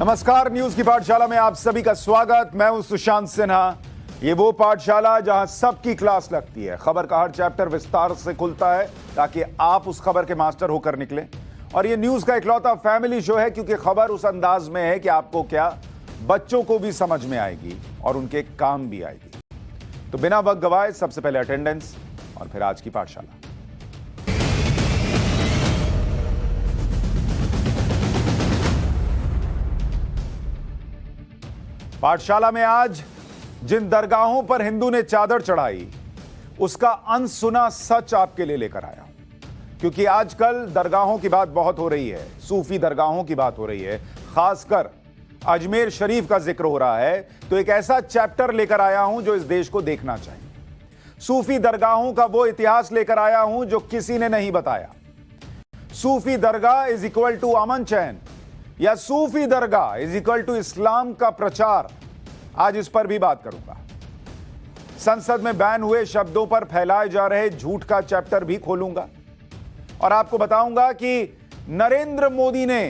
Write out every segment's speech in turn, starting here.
नमस्कार, न्यूज की पाठशाला में आप सभी का स्वागत। मैं हूं सुशांत सिन्हा। ये वो पाठशाला जहां सबकी क्लास लगती है। खबर का हर चैप्टर विस्तार से खुलता है ताकि आप उस खबर के मास्टर होकर निकलें। और ये न्यूज का इकलौता फैमिली शो है क्योंकि खबर उस अंदाज में है कि आपको क्या, बच्चों को भी समझ में आएगी और उनके काम भी आएगी। तो बिना वक्त गवाए सबसे पहले अटेंडेंस और फिर आज की पाठशाला। पाठशाला में आज जिन दरगाहों पर हिंदू ने चादर चढ़ाई उसका अनसुना सच आपके लिए लेकर आया हूं, क्योंकि आजकल दरगाहों की बात बहुत हो रही है, सूफी दरगाहों की बात हो रही है, खासकर अजमेर शरीफ का जिक्र हो रहा है। तो एक ऐसा चैप्टर लेकर आया हूं जो इस देश को देखना चाहिए। सूफी दरगाहों का वो इतिहास लेकर आया हूं जो किसी ने नहीं बताया। सूफी दरगाह इज इक्वल टू अमन चैन या सूफी दरगाह इज इक्वल टू इस्लाम का प्रचार, आज इस पर भी बात करूंगा। संसद में बैन हुए शब्दों पर फैलाए जा रहे झूठ का चैप्टर भी खोलूंगा और आपको बताऊंगा कि नरेंद्र मोदी ने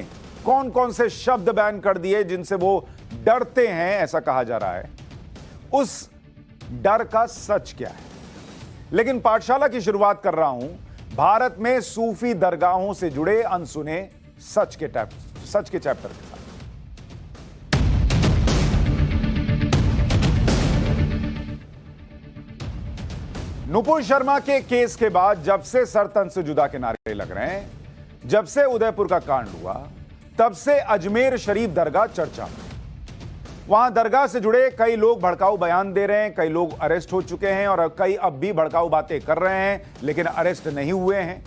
कौन कौन से शब्द बैन कर दिए जिनसे वो डरते हैं, ऐसा कहा जा रहा है। उस डर का सच क्या है? लेकिन पाठशाला की शुरुआत कर रहा हूं भारत में सूफी दरगाहों से जुड़े अनसुने सच के चैप्टर के साथ। नुपुर शर्मा के केस के बाद जब से सर तन से जुदा के नारे लग रहे हैं, जब से उदयपुर का कांड हुआ, तब से अजमेर शरीफ दरगाह चर्चा में। वहां दरगाह से जुड़े कई लोग भड़काऊ बयान दे रहे हैं, कई लोग अरेस्ट हो चुके हैं और कई अब भी भड़काऊ बातें कर रहे हैं लेकिन अरेस्ट नहीं हुए हैं।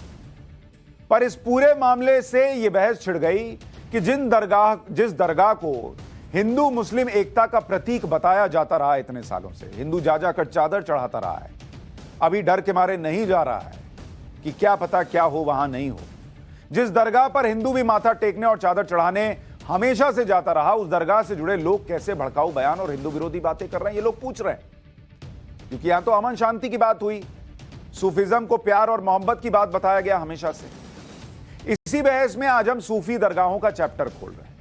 पर इस पूरे मामले से यह बहस छिड़ गई कि जिस दरगाह को हिंदू मुस्लिम एकता का प्रतीक बताया जाता रहा इतने सालों से, हिंदू जा जाकर चादर चढ़ाता रहा है, अभी डर के मारे नहीं जा रहा है कि क्या पता क्या हो वहां नहीं हो। जिस दरगाह पर हिंदू भी माथा टेकने और चादर चढ़ाने हमेशा से जाता रहा, उस दरगाह से जुड़े लोग कैसे भड़काऊ बयान और हिंदू विरोधी बातें कर रहे हैं, ये लोग पूछ रहे हैं। क्योंकि यहां तो अमन शांति की बात हुई, सूफिज्म को प्यार और मोहब्बत की बात बताया गया हमेशा से। इसी बहस में आज हम सूफी दरगाहों का चैप्टर खोल रहे हैं,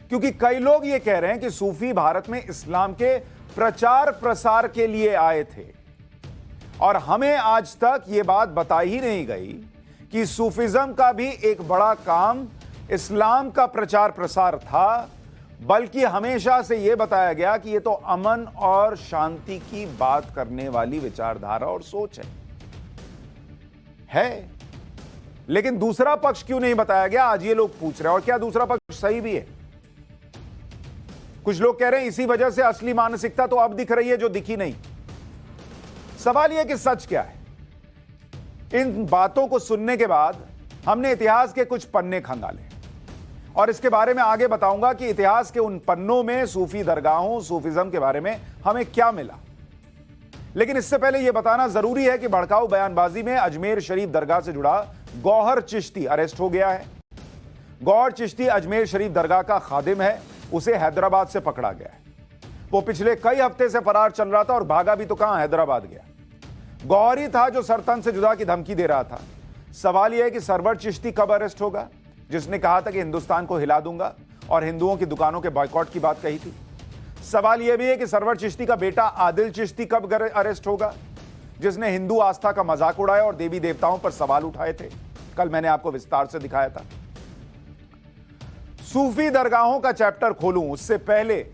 क्योंकि कई लोग ये कह रहे हैं कि सूफी भारत में इस्लाम के प्रचार प्रसार के लिए आए थे और हमें आज तक यह बात बताई ही नहीं गई कि सूफिज्म का भी एक बड़ा काम इस्लाम का प्रचार प्रसार था, बल्कि हमेशा से यह बताया गया कि यह तो अमन और शांति की बात करने वाली विचारधारा और सोच है। लेकिन दूसरा पक्ष क्यों नहीं बताया गया, आज ये लोग पूछ रहे हैं। और क्या दूसरा पक्ष सही भी है? कुछ लोग कह रहे हैं इसी वजह से असली मानसिकता तो अब दिख रही है जो दिखी नहीं। सवाल यह कि सच क्या है? इन बातों को सुनने के बाद हमने इतिहास के कुछ पन्ने खंगाले और इसके बारे में आगे बताऊंगा कि इतिहास के उन पन्नों में सूफी दरगाहों, सूफिज्म के बारे में हमें क्या मिला। लेकिन इससे पहले यह बताना जरूरी है कि भड़काऊ बयानबाजी में अजमेर शरीफ दरगाह से जुड़ा गौहर चिश्ती अरेस्ट हो गया है। गौहर चिश्ती अजमेर शरीफ दरगाह का खादिम है, उसे हैदराबाद से पकड़ा गया है। वो पिछले कई हफ्ते से फरार चल रहा था और भागा भी तो कहां, हैदराबाद गया। गौहर ही था जो सरतन से जुदा की धमकी दे रहा था। सवाल यह है कि सरवर चिश्ती कब अरेस्ट होगा, जिसने कहा था कि हिंदुस्तान को हिला दूंगा और हिंदुओं की दुकानों के बॉयकॉट की बात कही थी। सवाल यह भी है कि सरवर चिश्ती का बेटा आदिल चिश्ती कब अरेस्ट होगा, जिसने हिंदू आस्था का मजाक उड़ाया और देवी देवताओं पर सवाल उठाए थे। कल मैंने आपको विस्तार से दिखाया था। सूफी दरगाहों का चैप्टर खोलूं उससे पहले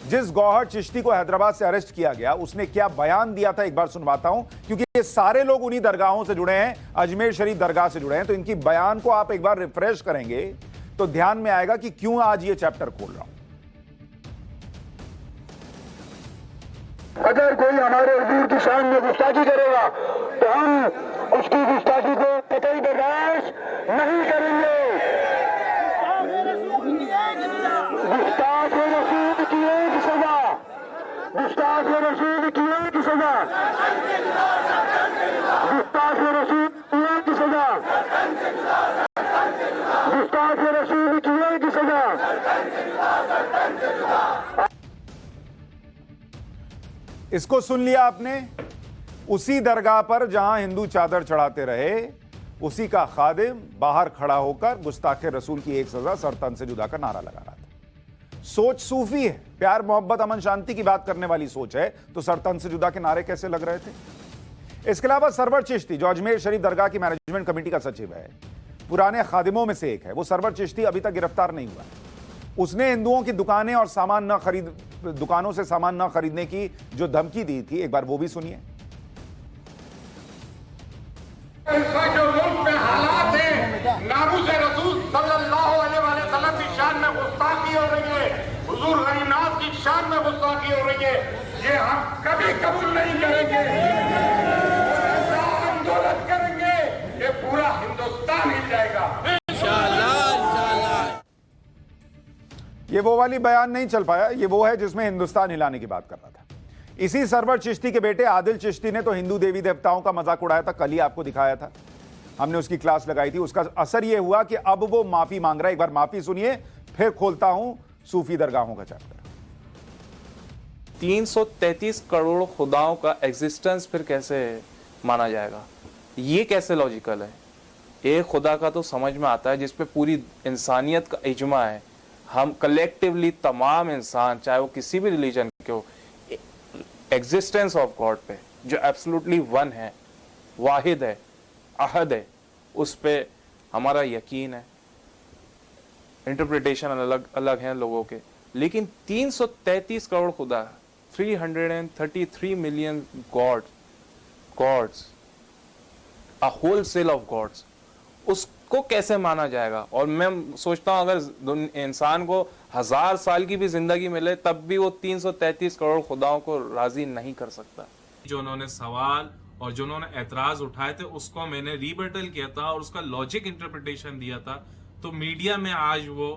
जिस गौहर चिश्ती को हैदराबाद से अरेस्ट किया गया उसने क्या बयान दिया था एक बार सुनवाता हूं, क्योंकि ये सारे लोग उन्हीं दरगाहों से जुड़े हैं, अजमेर शरीफ दरगाह से जुड़े हैं। तो इनकी बयान को आप एक बार रिफ्रेश करेंगे तो ध्यान में आएगा कि क्यों आज ये चैप्टर खोल रहा हूं। अगर कोई हमारे हुजूर की शान में गुस्ताखी करेगा तो हम उसकी गुस्ताखी को कतई बर्दाश्त नहीं करेंगे। गुस्ताख रसूल की एक सजा, गुस्ताख रसूल की एक सजा, गुस्ताख रसूल की एक सजा, गुस्ताख रसूल की एक सजा। इसको सुन लिया आपने? उसी दरगाह पर जहां हिंदू चादर चढ़ाते रहे, उसी का खादिम बाहर खड़ा होकर गुस्ताखे रसूल की एक सजा, सरतन से जुदा का नारा लगा रहा था। सोच सूफी है, प्यार मोहब्बत अमन शांति की बात करने वाली सोच है, तो सर तन से जुदा के नारे कैसे लग रहे थे? इसके अलावा सरवर चिश्ती, जो अजमेर शरीफ दरगाह की मैनेजमेंट कमेटी का सचिव है, पुराने खादिमों में से एक है, वो सरवर चिश्ती अभी तक गिरफ्तार नहीं हुआ। उसने हिंदुओं की दुकानें और दुकानों से सामान न खरीदने की जो धमकी दी थी, एक बार वो भी सुनिए। जो मुल्क में हालात है, नामुज़ रसूल सल्लल्लाहु अलैहि वसल्लम की शान में गुस्ताखी हो रही है, हुजूर गरीनात की शान में गुस्ताखी हो रही है, ये हम कभी कबूल नहीं करेंगे। ऐसा आंदोलन करेंगे कि पूरा हिंदुस्तान हिल जाएगा। ये वो वाली बयान नहीं चल पाया, ये वो है जिसमें हिंदुस्तान हिलाने की बात कर रहा था। इसी सरवर चिश्ती के बेटे आदिल चिश्ती ने तो हिंदू देवी देवताओं का मजाक उड़ाया था, कल ही आपको दिखाया था, हमने उसकी क्लास लगाई थी। उसका असर यह हुआ कि अब वो माफी मांग रहा है। एक बार माफी सुनिए, फिर खोलता हूं सूफी दरगाहों का चैप्टर। 333 करोड़ खुदाओं का एग्जिस्टेंस फिर कैसे माना जाएगा? ये कैसे लॉजिकल है? एक खुदा का तो समझ में आता है जिसपे पूरी इंसानियत का इजमा है, हम कलेक्टिवली तमाम इंसान चाहे वो किसी भी रिलीजन के हो, एग्जिस्टेंस ऑफ गॉड पे जो एब्सोल्युटली वन है, वाहिद है, अहद है, उस पे हमारा यकीन है। इंटरप्रिटेशन अलग अलग हैं लोगों के, लेकिन 333 करोड़ खुदा, 333 million gods, a wholesale of gods, उसको कैसे माना जाएगा? और मैं सोचता हूं अगर इंसान को 1000 साल की भी जिंदगी मिले तब भी वो 333 करोड़ खुदाओं को राजी नहीं कर सकता। जो उन्होंने सवाल और जो उन्होंने एतराज उठाए थे उसको मैंने रीबटल किया था और उसका लॉजिक इंटरप्रिटेशन दिया था। तो मीडिया में आज वो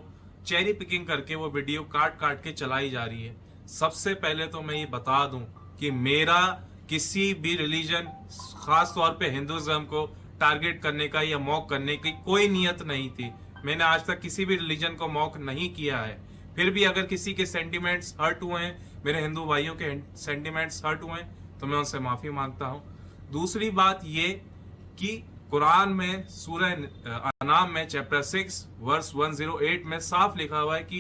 चेरी पिकिंग करके वो वीडियो काट काट के चलाई जा रही है। सबसे पहले तो मैं ये बता दूं कि मेरा किसी भी रिलीजन, खास तौर पे हिंदुइज्म को टारगेट करने का या मॉक करने की कोई नियत नहीं थी। मैंने आज तक किसी भी रिलीजन को मॉक नहीं किया है। फिर भी अगर किसी के सेंटिमेंट्स हर्ट हुए हैं, मेरे हिंदू भाइयों के सेंटिमेंट्स हर्ट हुए हैं, तो मैं उनसे माफी मांगता हूं। दूसरी बात ये कि कुरान में सूरह अनाम में चैप्टर 6 वर्स 108 में साफ लिखा हुआ है कि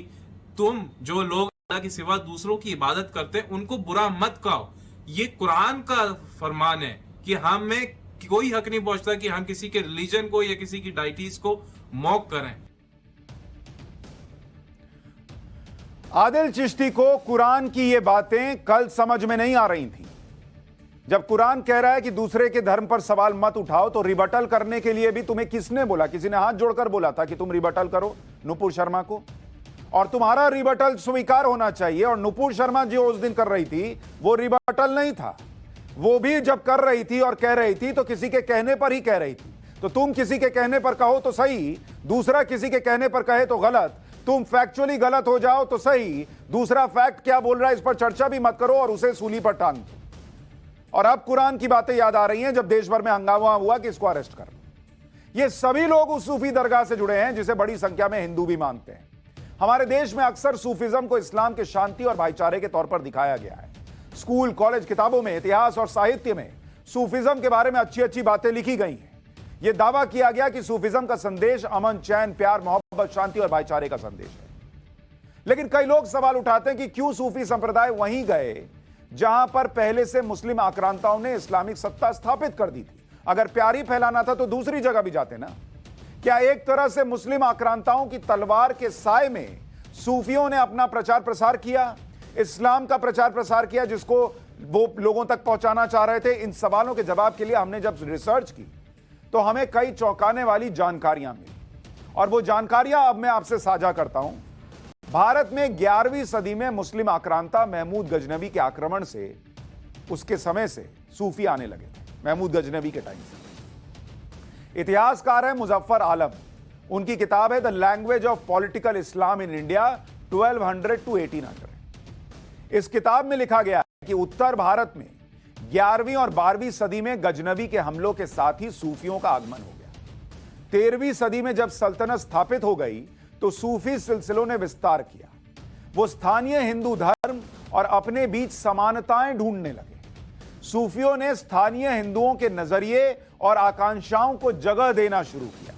तुम जो लोग अल्लाह के सिवा दूसरों की इबादत करते हैं उनको बुरा मत कहो। ये कुरान का फरमान है कि हमें कोई हक नहीं पहुंचता कि हम किसी के रिलीजन को या किसी की डाइटीज को मॉक करें। आदिल चिश्ती को कुरान की ये बातें कल समझ में नहीं आ रही थी। जब कुरान कह रहा है कि दूसरे के धर्म पर सवाल मत उठाओ, तो रिबटल करने के लिए भी तुम्हें किसने बोला? किसी ने हाथ जोड़कर बोला था कि तुम रिबटल करो नुपुर शर्मा को, और तुम्हारा रिबटल स्वीकार होना चाहिए। और नुपुर शर्मा जो उस दिन कर रही थी वो रिबटल नहीं था। वो भी जब कर रही थी और कह रही थी तो किसी के कहने पर ही कह रही थी। तो तुम किसी के कहने पर कहो तो सही, दूसरा किसी के कहने पर कहे तो गलत। तुम फैक्चुअली गलत हो जाओ तो सही, दूसरा फैक्ट क्या बोल रहा है इस पर चर्चा भी मत करो और उसे सूली पर टांग दो। और अब कुरान की बातें याद आ रही हैं जब देश भर में हंगामा हुआ कि इसको अरेस्ट कर लो। ये सभी लोग उस सूफी दरगाह से जुड़े हैं जिसे बड़ी संख्या में हिंदू भी मानते हैं। हमारे देश में अक्सर सूफिज्म को इस्लाम के शांति और भाईचारे के तौर पर दिखाया गया है। स्कूल कॉलेज किताबों में, इतिहास और साहित्य में सूफिज्म के बारे में अच्छी अच्छी बातें लिखी गई हैं। यह दावा किया गया कि सूफिज्म का संदेश अमन, चैन, प्यार, मोहब्बत, शांति और भाईचारे का संदेश है। लेकिन कई लोग सवाल उठाते हैं कि क्यों सूफी संप्रदाय वहीं गए जहां पर पहले से मुस्लिम आक्रांताओं ने इस्लामिक सत्ता स्थापित कर दी थी। अगर प्यार ही फैलाना था तो दूसरी जगह भी जाते ना। क्या एक तरह से मुस्लिम आक्रांताओं की तलवार के साए में सूफियों ने अपना प्रचार प्रसार किया, इस्लाम का प्रचार प्रसार किया जिसको वो लोगों तक पहुंचाना चाह रहे थे? इन सवालों के जवाब के लिए हमने जब रिसर्च की तो हमें कई चौंकाने वाली जानकारियां मिली, और वो जानकारियां अब मैं आपसे साझा करता हूं। भारत में 11वीं सदी में मुस्लिम आक्रांता महमूद गजनवी के आक्रमण से, उसके समय से सूफी आने लगे थे, महमूद गजनवी के टाइम से। इतिहासकार है मुजफ्फर आलम, उनकी किताब है the language of political Islam in India 1200 to 1800। इस किताब में लिखा गया है कि उत्तर भारत में 11वीं और 12वीं सदी में गजनवी के हमलों के साथ ही सूफियों का आगमन हो गया। 13वीं सदी में जब सल्तनत स्थापित हो गई तो सूफी सिलसिलों ने विस्तार किया। वो स्थानीय हिंदू धर्म और अपने बीच समानताएं ढूंढने लगे। सूफियों ने स्थानीय हिंदुओं के नजरिए और आकांक्षाओं को जगह देना शुरू किया।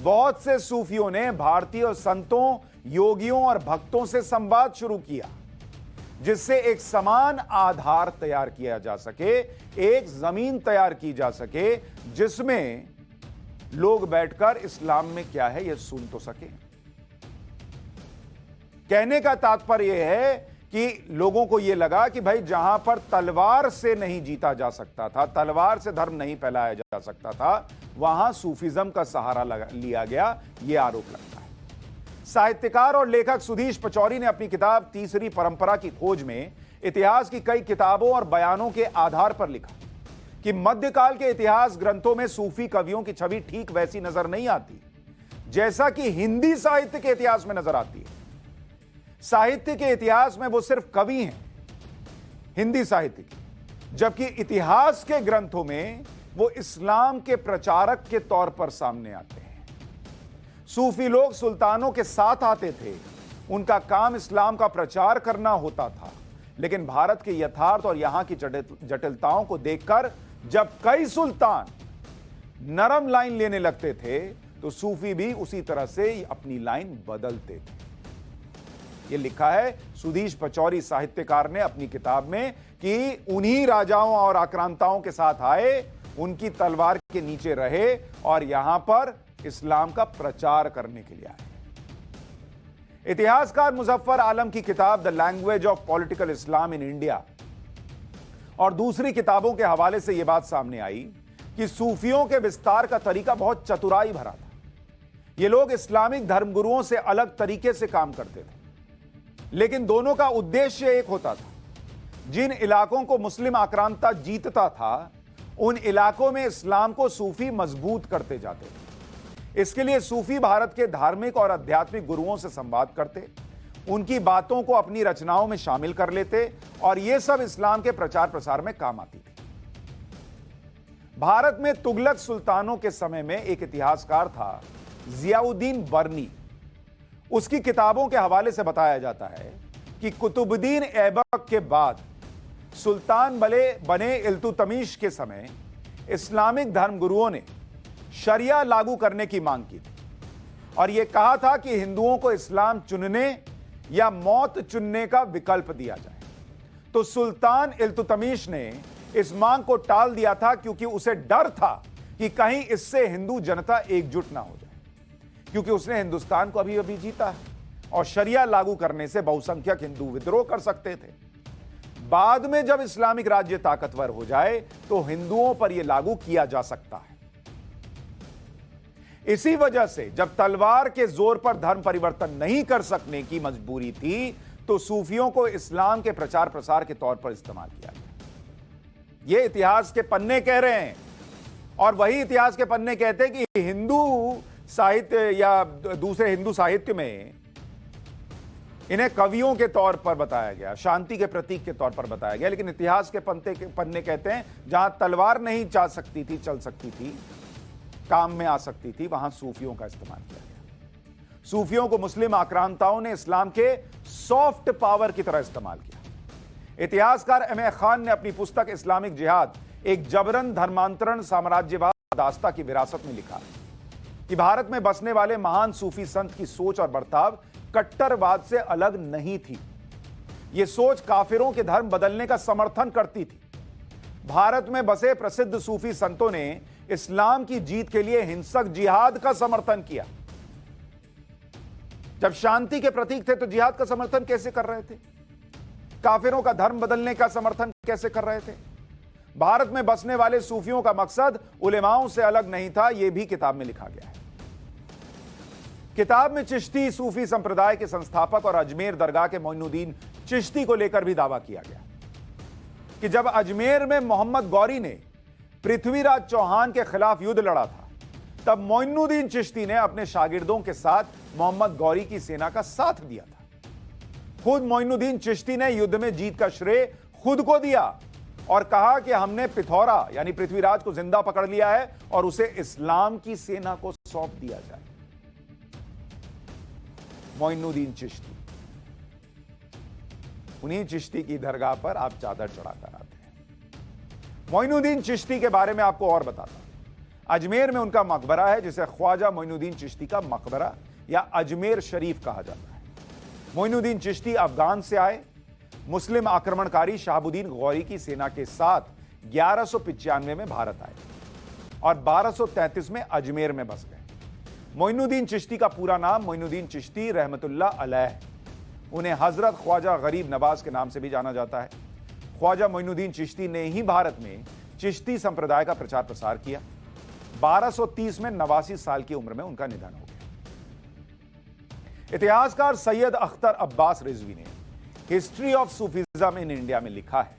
बहुत से सूफियों ने भारतीय संतों योगियों और भक्तों से संवाद शुरू किया, जिससे एक समान आधार तैयार किया जा सके, एक जमीन तैयार की जा सके जिसमें लोग बैठकर इस्लाम में क्या है यह सुन तो सके। कहने का तात्पर्य यह है कि लोगों को यह लगा कि भाई जहां पर तलवार से नहीं जीता जा सकता था, तलवार से धर्म नहीं फैलाया जा सकता था, वहां सूफिज्म का सहारा लिया गया, यह आरोप लगता है। साहित्यकार और लेखक सुधीश पचौरी ने अपनी किताब तीसरी परंपरा की खोज में इतिहास की कई किताबों और बयानों के आधार पर लिखा कि मध्यकाल के इतिहास ग्रंथों में सूफी कवियों की छवि ठीक वैसी नजर नहीं आती जैसा कि हिंदी साहित्य के इतिहास में नजर आती है। साहित्य के इतिहास में वो सिर्फ कवि हैं, हिंदी साहित्य के, जबकि इतिहास के ग्रंथों में वो इस्लाम के प्रचारक के तौर पर सामने आते हैं। सूफी लोग सुल्तानों के साथ आते थे, उनका काम इस्लाम का प्रचार करना होता था, लेकिन भारत के यथार्थ और यहां की जटिलताओं को देखकर जब कई सुल्तान नरम लाइन लेने लगते थे तो सूफी भी उसी तरह से अपनी लाइन बदलते थे। यह लिखा है सुधीश पचौरी साहित्यकार ने अपनी किताब में कि उन्हीं राजाओं और आक्रांताओं के साथ आए, उनकी तलवार के नीचे रहे और यहां पर इस्लाम का प्रचार करने के लिए आए। इतिहासकार मुजफ्फर आलम की किताब the language of political Islam in India और दूसरी किताबों के हवाले से यह बात सामने आई कि सूफियों के विस्तार का तरीका बहुत चतुराई भरा था। ये लोग इस्लामिक धर्मगुरुओं से अलग तरीके से काम करते थे, लेकिन दोनों का उद्देश्य एक होता था। जिन इलाकों को मुस्लिम आक्रांता जीतता था, उन इलाकों में इस्लाम को सूफी मजबूत करते जाते थे। इसके लिए सूफी भारत के धार्मिक और आध्यात्मिक गुरुओं से संवाद करते, उनकी बातों को अपनी रचनाओं में शामिल कर लेते और यह सब इस्लाम के प्रचार प्रसार में काम आती थी। भारत में तुगलक सुल्तानों के समय में एक इतिहासकार था जियाउद्दीन बर्नी। उसकी किताबों के हवाले से बताया जाता है कि कुतुबुद्दीन ऐबक के बाद सुल्तान बने इल्तुतमिश के समय इस्लामिक धर्मगुरुओं ने शरिया लागू करने की मांग की थी और यह कहा था कि हिंदुओं को इस्लाम चुनने या मौत चुनने का विकल्प दिया जाए। तो सुल्तान इल्तुतमिश ने इस मांग को टाल दिया था क्योंकि उसे डर था कि कहीं इससे हिंदू जनता एकजुट ना हो जाए, क्योंकि उसने हिंदुस्तान को अभी जीता है और शरिया लागू करने से बहुसंख्यक हिंदू विद्रोह कर सकते थे। बाद में जब इस्लामिक राज्य ताकतवर हो जाए तो हिंदुओं पर यह लागू किया जा सकता है। इसी वजह से जब तलवार के जोर पर धर्म परिवर्तन नहीं कर सकने की मजबूरी थी तो सूफियों को इस्लाम के प्रचार प्रसार के तौर पर इस्तेमाल किया गया। यह इतिहास के पन्ने कह रहे हैं और वही इतिहास के पन्ने कहते हैं कि हिंदू साहित्य या दूसरे हिंदू साहित्य में इन्हें कवियों के तौर पर बताया गया, शांति के प्रतीक के तौर पर बताया गया, लेकिन इतिहास के पन्ने कहते हैं जहां तलवार नहीं चल सकती थी, काम में आ सकती थी, वहां सूफियों का इस्तेमाल किया गया। सूफियों को मुस्लिम आक्रांताओं ने इस्लाम के सॉफ्ट पावर की तरह इस्तेमाल किया। इतिहासकार एम.ए. खान ने अपनी पुस्तक इस्लामिक जिहाद एक जबरन धर्मांतरण साम्राज्यवाद दास्ता की विरासत में लिखा कि भारत में बसने वाले महान सूफी संत की सोच और बर्ताव कट्टरवाद से अलग नहीं थी। यह सोच काफिरों के धर्म बदलने का समर्थन करती थी। भारत में बसे प्रसिद्ध सूफी संतों ने इस्लाम की जीत के लिए हिंसक जिहाद का समर्थन किया। जब शांति के प्रतीक थे तो जिहाद का समर्थन कैसे कर रहे थे? काफिरों का धर्म बदलने का समर्थन कैसे कर रहे थे? भारत में बसने वाले सूफियों का मकसद उलेमाओं से अलग नहीं था, यह भी किताब में लिखा गया है। किताब में चिश्ती सूफी संप्रदाय के संस्थापक और अजमेर दरगाह के मोइनुद्दीन चिश्ती को लेकर भी दावा किया गया कि जब अजमेर में मोहम्मद गौरी ने पृथ्वीराज चौहान के खिलाफ युद्ध लड़ा था, तब मोइनुद्दीन चिश्ती ने अपने शागिर्दों के साथ मोहम्मद गौरी की सेना का साथ दिया था। खुद मोइनुद्दीन चिश्ती ने युद्ध में जीत का श्रेय खुद को दिया और कहा कि हमने पिथौरा यानी पृथ्वीराज को जिंदा पकड़ लिया है और उसे इस्लाम की सेना को सौंप दिया जाए। मोइनुद्दीन चिश्ती, उन्हीं चिश्ती की दरगाह पर आप चादर चढ़ाकर आते हैं। मोइनुद्दीन चिश्ती के बारे में आपको और बताता हूं। अजमेर में उनका मकबरा है जिसे ख्वाजा मोइनुद्दीन चिश्ती का मकबरा या अजमेर शरीफ कहा जाता है। मोइनुद्दीन चिश्ती अफगान से आए, मुस्लिम आक्रमणकारी शहाबुद्दीन गौरी की सेना के साथ 1195 में भारत आए और 1233 में अजमेर में बस गए। मोइनुद्दीन चिश्ती का पूरा नाम मोइनुद्दीन चिश्ती रहमतुल्लाह अलैह, उन्हें हजरत ख्वाजा गरीब नवाज के नाम से भी जाना जाता है। ख्वाजा मोइनुद्दीन चिश्ती ने ही भारत में चिश्ती संप्रदाय का प्रचार प्रसार किया। 1230 में 89 साल की उम्र में उनका निधन हो गया। इतिहासकार सैयद अख्तर अब्बास रिजवी ने history of Sufism in India में लिखा है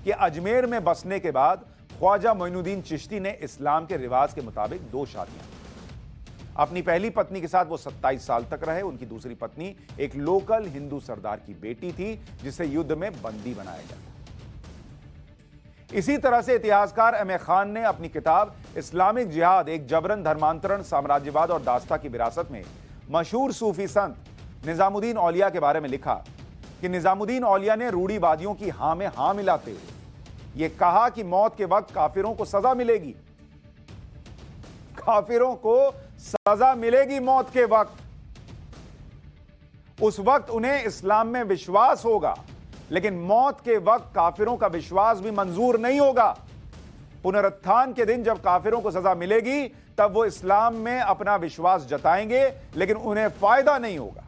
कि अजमेर में बसने के बाद ख्वाजा मोइनुद्दीन चिश्ती ने इस्लाम के रिवाज के मुताबिक 2 शादियां की। अपनी पहली पत्नी के साथ वो 27 साल तक रहे। उनकी दूसरी पत्नी एक लोकल हिंदू सरदार की बेटी थी जिसे युद्ध में बंदी बनाया गया था। इसी तरह से इतिहासकार एम ए खान ने अपनी किताब इस्लामिक जिहाद, एक जबरन धर्मांतरण, साम्राज्यवाद और दास्ता की विरासत में मशहूर सूफी संत निजामुद्दीन औलिया के बारे में लिखा कि निजामुद्दीन औलिया ने रूढ़िवादियों की हां में हां मिलाते हुए यह कहा कि मौत के वक्त काफिरों को सजा मिलेगी, काफिरों को सजा मिलेगी मौत के वक्त। उस वक्त उन्हें इस्लाम में विश्वास होगा, लेकिन मौत के वक्त काफिरों का विश्वास भी मंजूर नहीं होगा। पुनरुत्थान के दिन जब काफिरों को सजा मिलेगी तब वो इस्लाम में अपना विश्वास जताएंगे, लेकिन उन्हें फायदा नहीं होगा।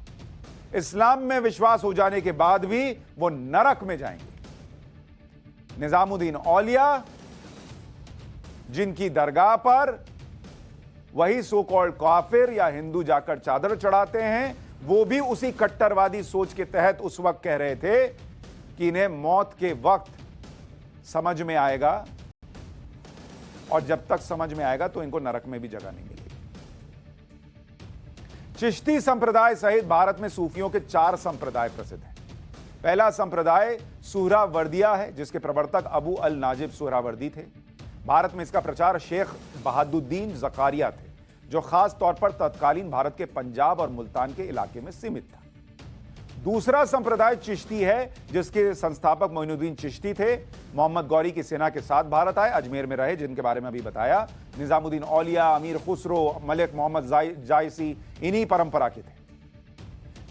इस्लाम में विश्वास हो जाने के बाद भी वो नरक में जाएंगे। निजामुद्दीन औलिया, जिनकी दरगाह पर वही सो कॉल्ड काफिर या हिंदू जाकर चादर चढ़ाते हैं, वो भी उसी कट्टरवादी सोच के तहत उस वक्त कह रहे थे कि इन्हें मौत के वक्त समझ में आएगा और जब तक समझ में आएगा तो इनको नरक में भी जगह नहीं मिलेगी। चिश्ती संप्रदाय सहित भारत में सूफियों के 4 संप्रदाय प्रसिद्ध हैं। पहला संप्रदाय सुहरावर्दिया है, जिसके प्रवर्तक अबू अल नाजिब सुहरावर्दी थे। भारत में इसका प्रचार शेख बहादुद्दीन जकारिया थे, जो खास तौर पर तत्कालीन भारत के पंजाब और मुल्तान के इलाके में सीमित था। दूसरा संप्रदाय चिश्ती है, जिसके संस्थापक मोइनुद्दीन चिश्ती थे। मोहम्मद गौरी की सेना के साथ भारत आए, अजमेर में रहे, जिनके बारे में अभी बताया। निजामुद्दीन औलिया, अमीर खुसरो, मलिक मोहम्मद जायसी इन्हीं परंपरा के थे।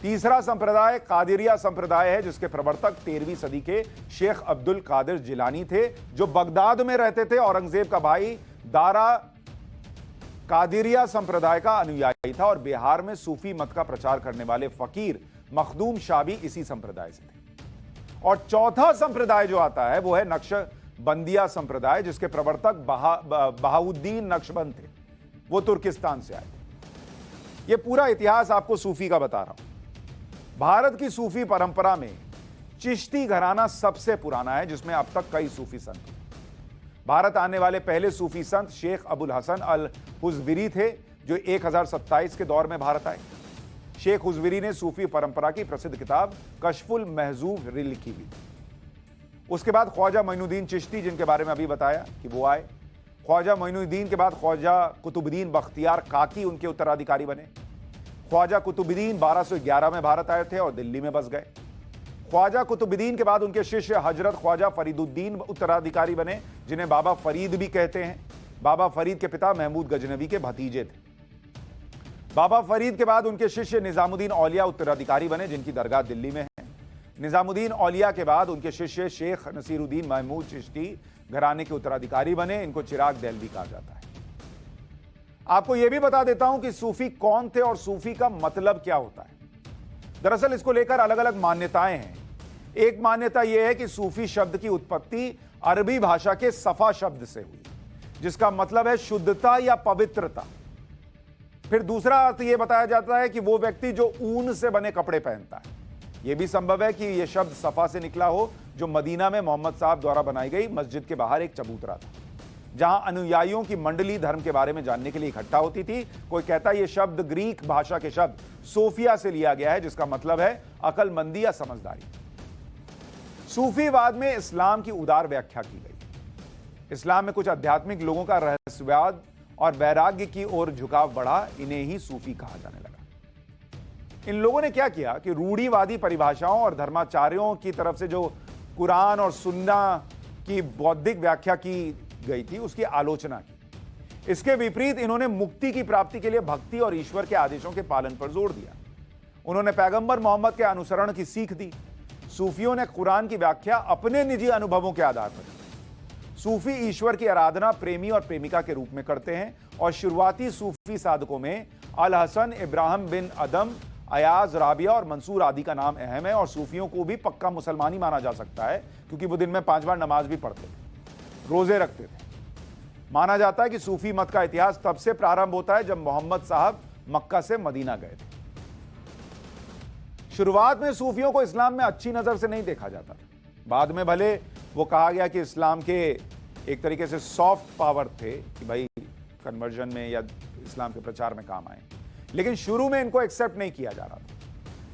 तीसरा संप्रदाय कादिरिया संप्रदाय है, जिसके प्रवर्तक 13वीं सदी के शेख अब्दुल कादिर जिलानी थे, जो बगदाद में रहते थे। औरंगजेब का भाई दारा कादिरिया संप्रदाय का अनुयायी था और बिहार में सूफी मत का प्रचार करने वाले फकीर मखदूम शाह भी इसी संप्रदाय से थे। और चौथा संप्रदाय जो आता है वो है नक्शबंदिया संप्रदाय, जिसके प्रवर्तक बहाउद्दीन नक्शबंद थे। वो तुर्किस्तान से आए थे। ये पूरा इतिहास आपको सूफी का बता रहा हूं। भारत की सूफी परंपरा में चिश्ती घराना सबसे पुराना है, जिसमें अब तक कई सूफी संत हैं। भारत आने वाले पहले सूफी संत शेख अबुल हसन अल हुज़विरी थे, जो 1027 के दौर में भारत आए। शेख हुज़विरी ने सूफी परंपरा की प्रसिद्ध किताब कशफुल महजूब लिखी हुई। उसके बाद ख्वाजा मोइनुद्दीन चिश्ती, जिनके बारे में अभी बताया कि वो आए। ख्वाजा मोइनुद्दीन के बाद ख्वाजा कुतुबुद्दीन बख्तियार काकी उनके उत्तराधिकारी बने। ख्वाजा कुतुबुद्दीन 1211 में भारत आए थे और दिल्ली में बस गए। ख्वाजा कुतुबुद्दीन के बाद उनके शिष्य हजरत ख्वाजा फरीदुद्दीन उत्तराधिकारी बने, जिन्हें बाबा फरीद भी कहते हैं। बाबा फरीद के पिता महमूद गजनवी के भतीजे थे। बाबा फरीद के बाद उनके शिष्य निजामुद्दीन औलिया उत्तराधिकारी बने, जिनकी दरगाह दिल्ली में है। निजामुद्दीन औलिया के बाद उनके शिष्य शेख नसीरुद्दीन महमूद चिश्ती घराने के उत्तराधिकारी बने। इनको चिराग देहलवी कहा जाता है। आपको यह भी बता देता हूं कि सूफी कौन थे और सूफी का मतलब क्या होता है। दरअसल इसको लेकर अलग अलग मान्यताएं हैं। एक मान्यता यह है कि सूफी शब्द की उत्पत्ति अरबी भाषा के सफा शब्द से हुई, जिसका मतलब है शुद्धता या पवित्रता। फिर दूसरा अर्थ यह बताया जाता है कि वो व्यक्ति जो ऊन से बने कपड़े पहनता है। यह भी संभव है कि यह शब्द सफा से निकला हो, जो मदीना में मोहम्मद साहब द्वारा बनाई गई मस्जिद के बाहर एक चबूतरा था, जहां अनुयायियों की मंडली धर्म के बारे में जानने के लिए इकट्ठा होती थी। कोई कहता है यह शब्द ग्रीक भाषा के शब्द सोफिया से लिया गया है, जिसका मतलब है अकलमंदी या समझदारी। सूफीवाद में इस्लाम की उदार व्याख्या की गई। इस्लाम में कुछ आध्यात्मिक लोगों का रहस्यवाद और वैराग्य की ओर झुकाव बढ़ा। इन्हें ही सूफी कहा जाने लगा। इन लोगों ने क्या किया कि रूढ़िवादी परिभाषाओं और धर्माचार्यों की तरफ से जो कुरान और सुन्ना की बौद्धिक व्याख्या की गई थी, उसकी आलोचना की। इसके विपरीत इन्होंने मुक्ति की प्राप्ति के लिए भक्ति और ईश्वर के आदेशों के पालन पर जोर दिया। उन्होंने पैगंबर मोहम्मद के अनुसरण की सीख दी। सूफियों ने कुरान की व्याख्या अपने निजी अनुभवों के आधार पर की। सूफी ईश्वर की आराधना प्रेमी और प्रेमिका के रूप में करते हैं और शुरुआती सूफी साधकों में अल हसन, इब्राहिम बिन अदम, अयाज, राबिया और मंसूर आदि का नाम अहम है। और सूफियों को भी पक्का मुसलमान ही माना जा सकता है क्योंकि वो दिन में 5 बार नमाज भी पढ़ते थे, रोजे रखते थे। माना जाता है कि सूफी मत का इतिहास तब से प्रारंभ होता है जब मोहम्मद साहब मक्का से मदीना गए थे। शुरुआत में सूफियों को इस्लाम में अच्छी नजर से नहीं देखा जाता था। बाद में भले वो कहा गया कि इस्लाम के एक तरीके से सॉफ्ट पावर थे कि भाई कन्वर्जन में या इस्लाम के प्रचार में काम आए, लेकिन शुरू में इनको एक्सेप्ट नहीं किया जा रहा था।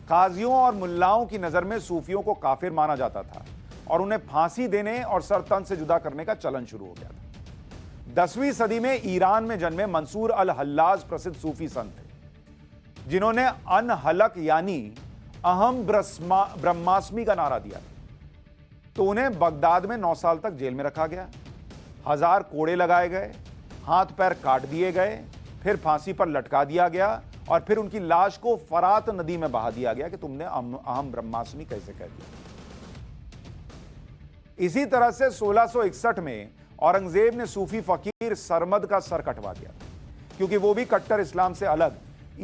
काजियों और मुल्लाओं की नजर में सूफियों को काफिर माना जाता था और उन्हें फांसी देने और सर तन से जुदा करने का चलन शुरू हो गया था। 10वीं सदी में ईरान में जन्मे मंसूर अल हल्लाज प्रसिद्ध सूफी संत थे जिन्होंने अन हलक यानी अहम ब्रह्मास्मि का नारा दिया। तो उन्हें बगदाद में 9 साल तक जेल में रखा गया, 1000 कोड़े लगाए गए, हाथ पैर काट दिए गए, फिर फांसी पर लटका दिया गया और फिर उनकी लाश को फरात नदी में बहा दिया गया कि तुमने अहम ब्रह्मास्मि कैसे कह दिया। इसी तरह से 1661 में औरंगजेब ने सूफी फकीर सरमद का सर कटवा दिया क्योंकि वो भी कट्टर इस्लाम से अलग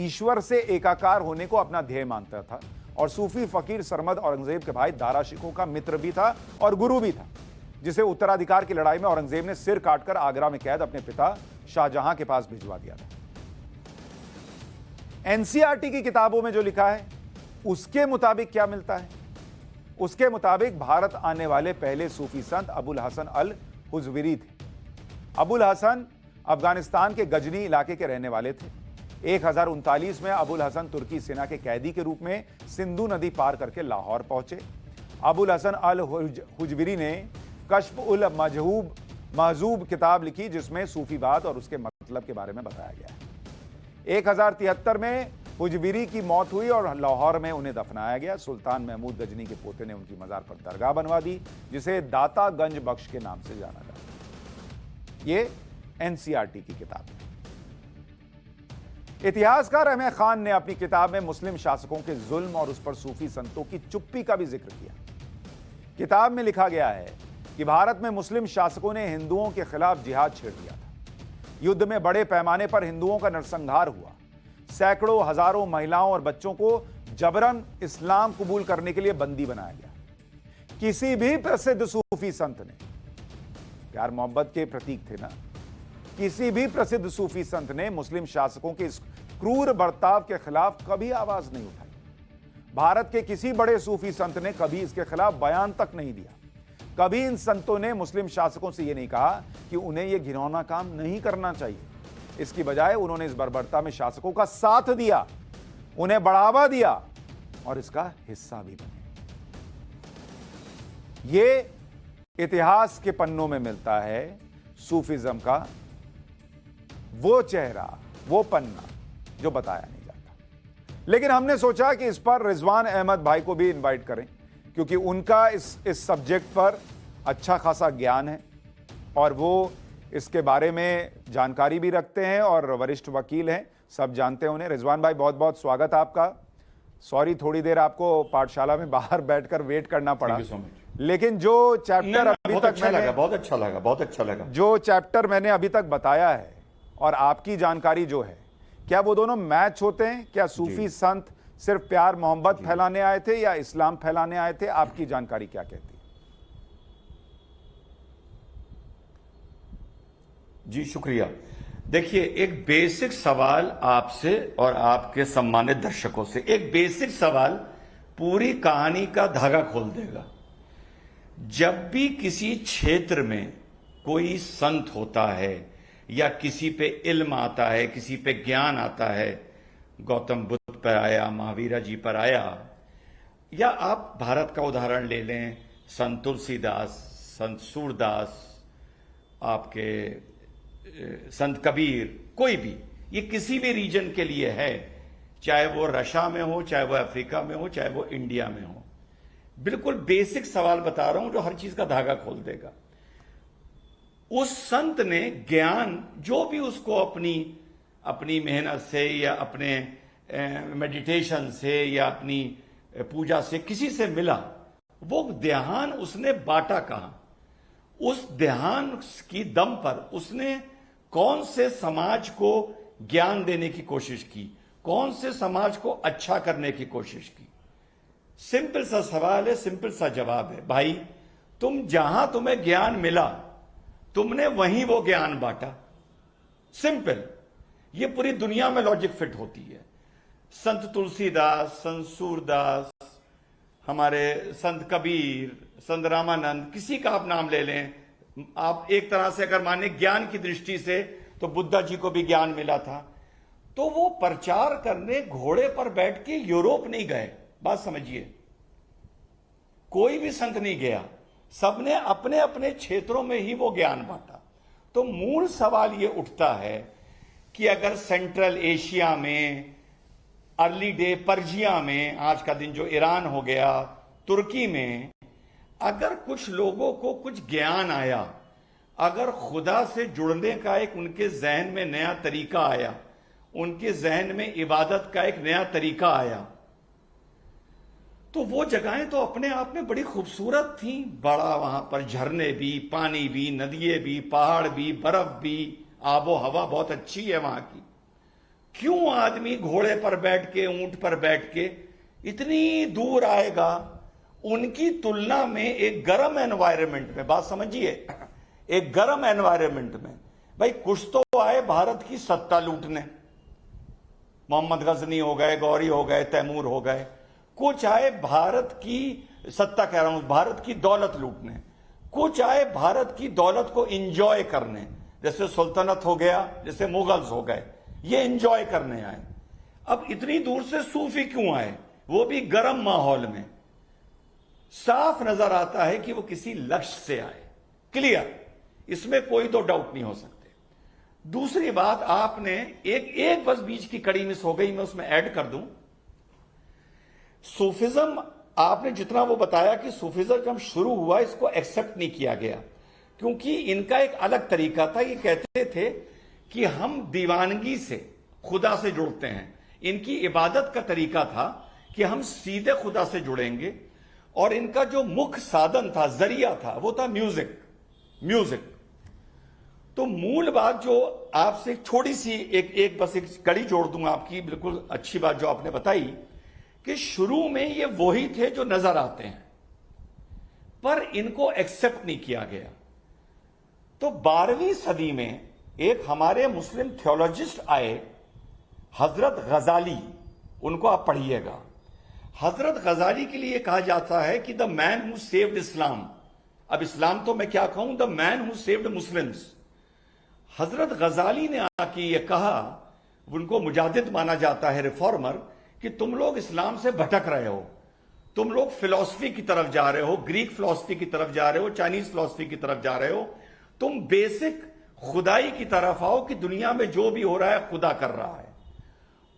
ईश्वर से एकाकार होने को अपना ध्येय मानता था। और सूफी फकीर सरमद औरंगजेब के भाई दारा शिकोह का मित्र भी था और गुरु भी था, जिसे उत्तराधिकार की लड़ाई में औरंगजेब ने सिर काटकर आगरा में कैद अपने पिता शाहजहां के पास भिजवा दिया था। एनसीईआरटी की किताबों में जो लिखा है उसके मुताबिक क्या मिलता है? उसके मुताबिक भारत आने वाले पहले सूफी संत अबुल हसन अल हुजविरी थे। अबुल हसन अफगानिस्तान के गजनी इलाके के रहने वाले थे। 1039 में अबुल हसन तुर्की सेना के कैदी के रूप में सिंधु नदी पार करके लाहौर पहुंचे। अबुल हसन अल हुजविरी ने कश्फ उल महजूब किताब लिखी जिसमें सूफीवाद और उसके मतलब के बारे में बताया गया है। 1073 में हुजविरी की मौत हुई और लाहौर में उन्हें दफनाया गया। सुल्तान महमूद गजनी के पोते ने उनकी मजार पर दरगाह बनवा दी जिसे दाता गंज बख्श के नाम से जाना जाता है। ये एनसीईआरटी की किताब है। इतिहासकार अहमद खान ने अपनी किताब में मुस्लिम शासकों के जुल्म और उस पर सूफी संतों की चुप्पी का भी जिक्र किया। किताब में लिखा गया है कि भारत में मुस्लिम शासकों ने हिंदुओं के खिलाफ जिहाद छेड़ दिया था। युद्ध में बड़े पैमाने पर हिंदुओं का नरसंहार हुआ। सैकड़ों हजारों महिलाओं और बच्चों को जबरन इस्लाम कबूल करने के लिए बंदी बनाया गया। किसी भी प्रसिद्ध सूफी संत ने, प्यार मोहब्बत के प्रतीक थे ना, किसी भी प्रसिद्ध सूफी संत ने मुस्लिम शासकों के इस क्रूर बर्ताव के खिलाफ कभी आवाज नहीं उठाई। भारत के किसी बड़े सूफी संत ने कभी इसके खिलाफ बयान तक नहीं दिया। कभी इन संतों ने मुस्लिम शासकों से यह नहीं कहा कि उन्हें यह घिनौना काम नहीं करना चाहिए। इसकी बजाय उन्होंने इस बर्बरता में शासकों का साथ दिया, उन्हें बढ़ावा दिया और इसका हिस्सा भी बने। ये इतिहास के पन्नों में मिलता है सूफिज्म का वो चेहरा, वो पन्ना जो बताया नहीं जाता। लेकिन हमने सोचा कि इस पर रिजवान अहमद भाई को भी इनवाइट करें क्योंकि उनका इस सब्जेक्ट पर अच्छा खासा ज्ञान है और वो इसके बारे में जानकारी भी रखते हैं और वरिष्ठ वकील हैं, सब जानते हैं उन्हें। रिजवान भाई बहुत बहुत स्वागत आपका। सॉरी थोड़ी देर आपको पाठशाला में बाहर बैठकर वेट करना पड़ा, लेकिन जो चैप्टर अभी तक बहुत अच्छा लगा जो चैप्टर मैंने अभी तक बताया है और आपकी जानकारी जो है, क्या वो दोनों मैच होते हैं? क्या सूफी संत सिर्फ प्यार मोहब्बत फैलाने आए थे या इस्लाम फैलाने आए थे? आपकी जानकारी क्या कहती है? जी शुक्रिया। देखिए, एक बेसिक सवाल आपसे और आपके सम्मानित दर्शकों से, एक बेसिक सवाल पूरी कहानी का धागा खोल देगा। जब भी किसी क्षेत्र में कोई संत होता है या किसी पे इल्म आता है, किसी पे ज्ञान आता है, गौतम बुद्ध पर आया, महावीरा जी पर आया, या आप भारत का उदाहरण ले लें, संत तुलसीदास, संत सूरदास, आपके संत कबीर, कोई भी, ये किसी भी रीजन के लिए है, चाहे वो रशिया में हो, चाहे वो अफ्रीका में हो, चाहे वो इंडिया में हो। बिल्कुल बेसिक सवाल बता रहा हूं जो हर चीज का धागा खोल देगा। उस संत ने ज्ञान जो भी उसको अपनी मेहनत से या अपने मेडिटेशन से या अपनी पूजा से किसी से मिला, वो ध्यान उसने बांटा कहां? उस ध्यान की दम पर उसने कौन से समाज को ज्ञान देने की कोशिश की, कौन से समाज को अच्छा करने की कोशिश की? सिंपल सा सवाल है, सिंपल सा जवाब है। भाई, तुम जहां तुम्हें ज्ञान मिला, तुमने वहीं वो ज्ञान बांटा। सिंपल। ये पूरी दुनिया में लॉजिक फिट होती है। संत तुलसीदास, संत सूरदास, हमारे संत कबीर, संत रामानंद, किसी का आप नाम ले लें, आप एक तरह से अगर माने ज्ञान की दृष्टि से, तो बुद्धा जी को भी ज्ञान मिला था। तो वो प्रचार करने घोड़े पर बैठ के यूरोप नहीं गए। बात समझिए, कोई भी संत नहीं गया, सबने अपने अपने क्षेत्रों में ही वो ज्ञान बांटा। तो मूल सवाल ये उठता है कि अगर सेंट्रल एशिया में, अर्ली डे पर्जिया में, आज का दिन जो ईरान हो गया, तुर्की में, अगर कुछ लोगों को कुछ ज्ञान आया, अगर खुदा से जुड़ने का एक उनके जहन में नया तरीका आया, उनके जहन में इबादत का एक नया तरीका आया, तो वो जगहें तो अपने आप में बड़ी खूबसूरत थी। बड़ा वहां पर झरने भी, पानी भी, नदियां भी, पहाड़ भी, बर्फ भी, आबो हवा बहुत अच्छी है वहां की। क्यों आदमी घोड़े पर बैठ के, ऊंट पर बैठ के इतनी दूर आएगा उनकी तुलना में एक गर्म एनवायरनमेंट में? बात समझिए, एक गर्म एनवायरनमेंट में। भाई, कुछ तो आए भारत की सत्ता लूटने, मोहम्मद गजनी हो गए, गौरी हो गए, तैमूर हो गए। कुछ आए भारत की सत्ता, कह रहा हूं, भारत की दौलत लूटने। कुछ आए भारत की दौलत को एंजॉय करने, जैसे सुल्तनत हो गया, जैसे मुगल्स हो गए, ये एंजॉय करने आए। अब इतनी दूर से सूफी क्यों आए, वो भी गर्म माहौल में? साफ नजर आता है कि वो किसी लक्ष्य से आए। क्लियर, इसमें कोई दो डाउट नहीं हो सकते। दूसरी बात, आपने एक बस बीच की कड़ी मिस हो गई, मैं उसमें ऐड कर दूं। सूफिज्म, आपने जितना वो बताया कि सूफिज्म जब शुरू हुआ, इसको एक्सेप्ट नहीं किया गया, क्योंकि इनका एक अलग तरीका था। ये कहते थे कि हम दीवानगी से खुदा से जुड़ते हैं। इनकी इबादत का तरीका था कि हम सीधे खुदा से जुड़ेंगे, और इनका जो मुख्य साधन था, जरिया था, वो था म्यूजिक। तो मूल बात जो आपसे छोटी सी एक बस एक कड़ी जोड़ दूंगा आपकी, बिल्कुल अच्छी बात जो आपने बताई कि शुरू में ये वही थे जो नजर आते हैं, पर इनको एक्सेप्ट नहीं किया गया। तो 12वीं सदी में एक हमारे मुस्लिम थियोलॉजिस्ट आए, हजरत गजाली, उनको आप पढ़िएगा। हजरत गजाली के लिए कहा जाता है कि द मैन हु सेव्ड इस्लाम। अब इस्लाम तो मैं क्या कहूं, the man who saved Muslims. हजरत गजाली ने आके ये कहा, उनको मुजादिद माना जाता है, रिफॉर्मर, कि तुम लोग इस्लाम से भटक रहे हो, तुम लोग फिलॉसफी की तरफ जा रहे हो, ग्रीक फिलॉसफी की तरफ जा रहे हो, चाइनीज फिलॉसफी की तरफ जा रहे हो। तुम बेसिक खुदाई की तरफ आओ कि दुनिया में जो भी हो रहा है खुदा कर रहा है।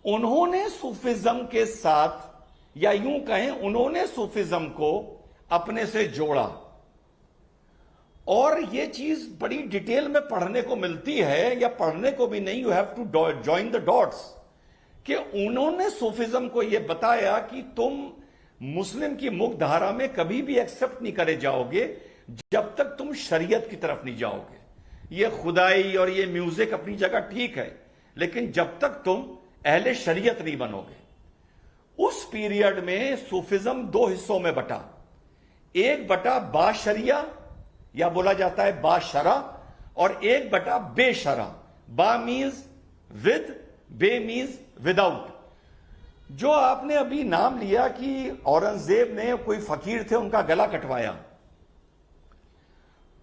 उन्होंने सूफिज्म के साथ, या यूं कहें, उन्होंने सूफिज्म को अपने से जोड़ा, और यह चीज बड़ी डिटेल में पढ़ने को मिलती है, या पढ़ने को भी नहीं, you have to join the dots, कि उन्होंने सूफिज्म को यह बताया कि तुम मुस्लिम की मुख्य धारा में कभी भी एक्सेप्ट नहीं करे जाओगे जब तक तुम शरीयत की तरफ नहीं जाओगे। ये खुदाई और ये म्यूजिक अपनी जगह ठीक है, लेकिन जब तक तुम अहले शरीयत नहीं बनोगे। उस पीरियड में सूफिज्म 2 हिस्सों में बटा। एक बटा बाशरिया, या बोला जाता है बाशरा, और एक बटा बेशरा। बा मीन्स विद, बे मीन्स विदाउट। जो आपने अभी नाम लिया कि औरंगजेब ने, कोई फकीर थे, उनका गला कटवाया,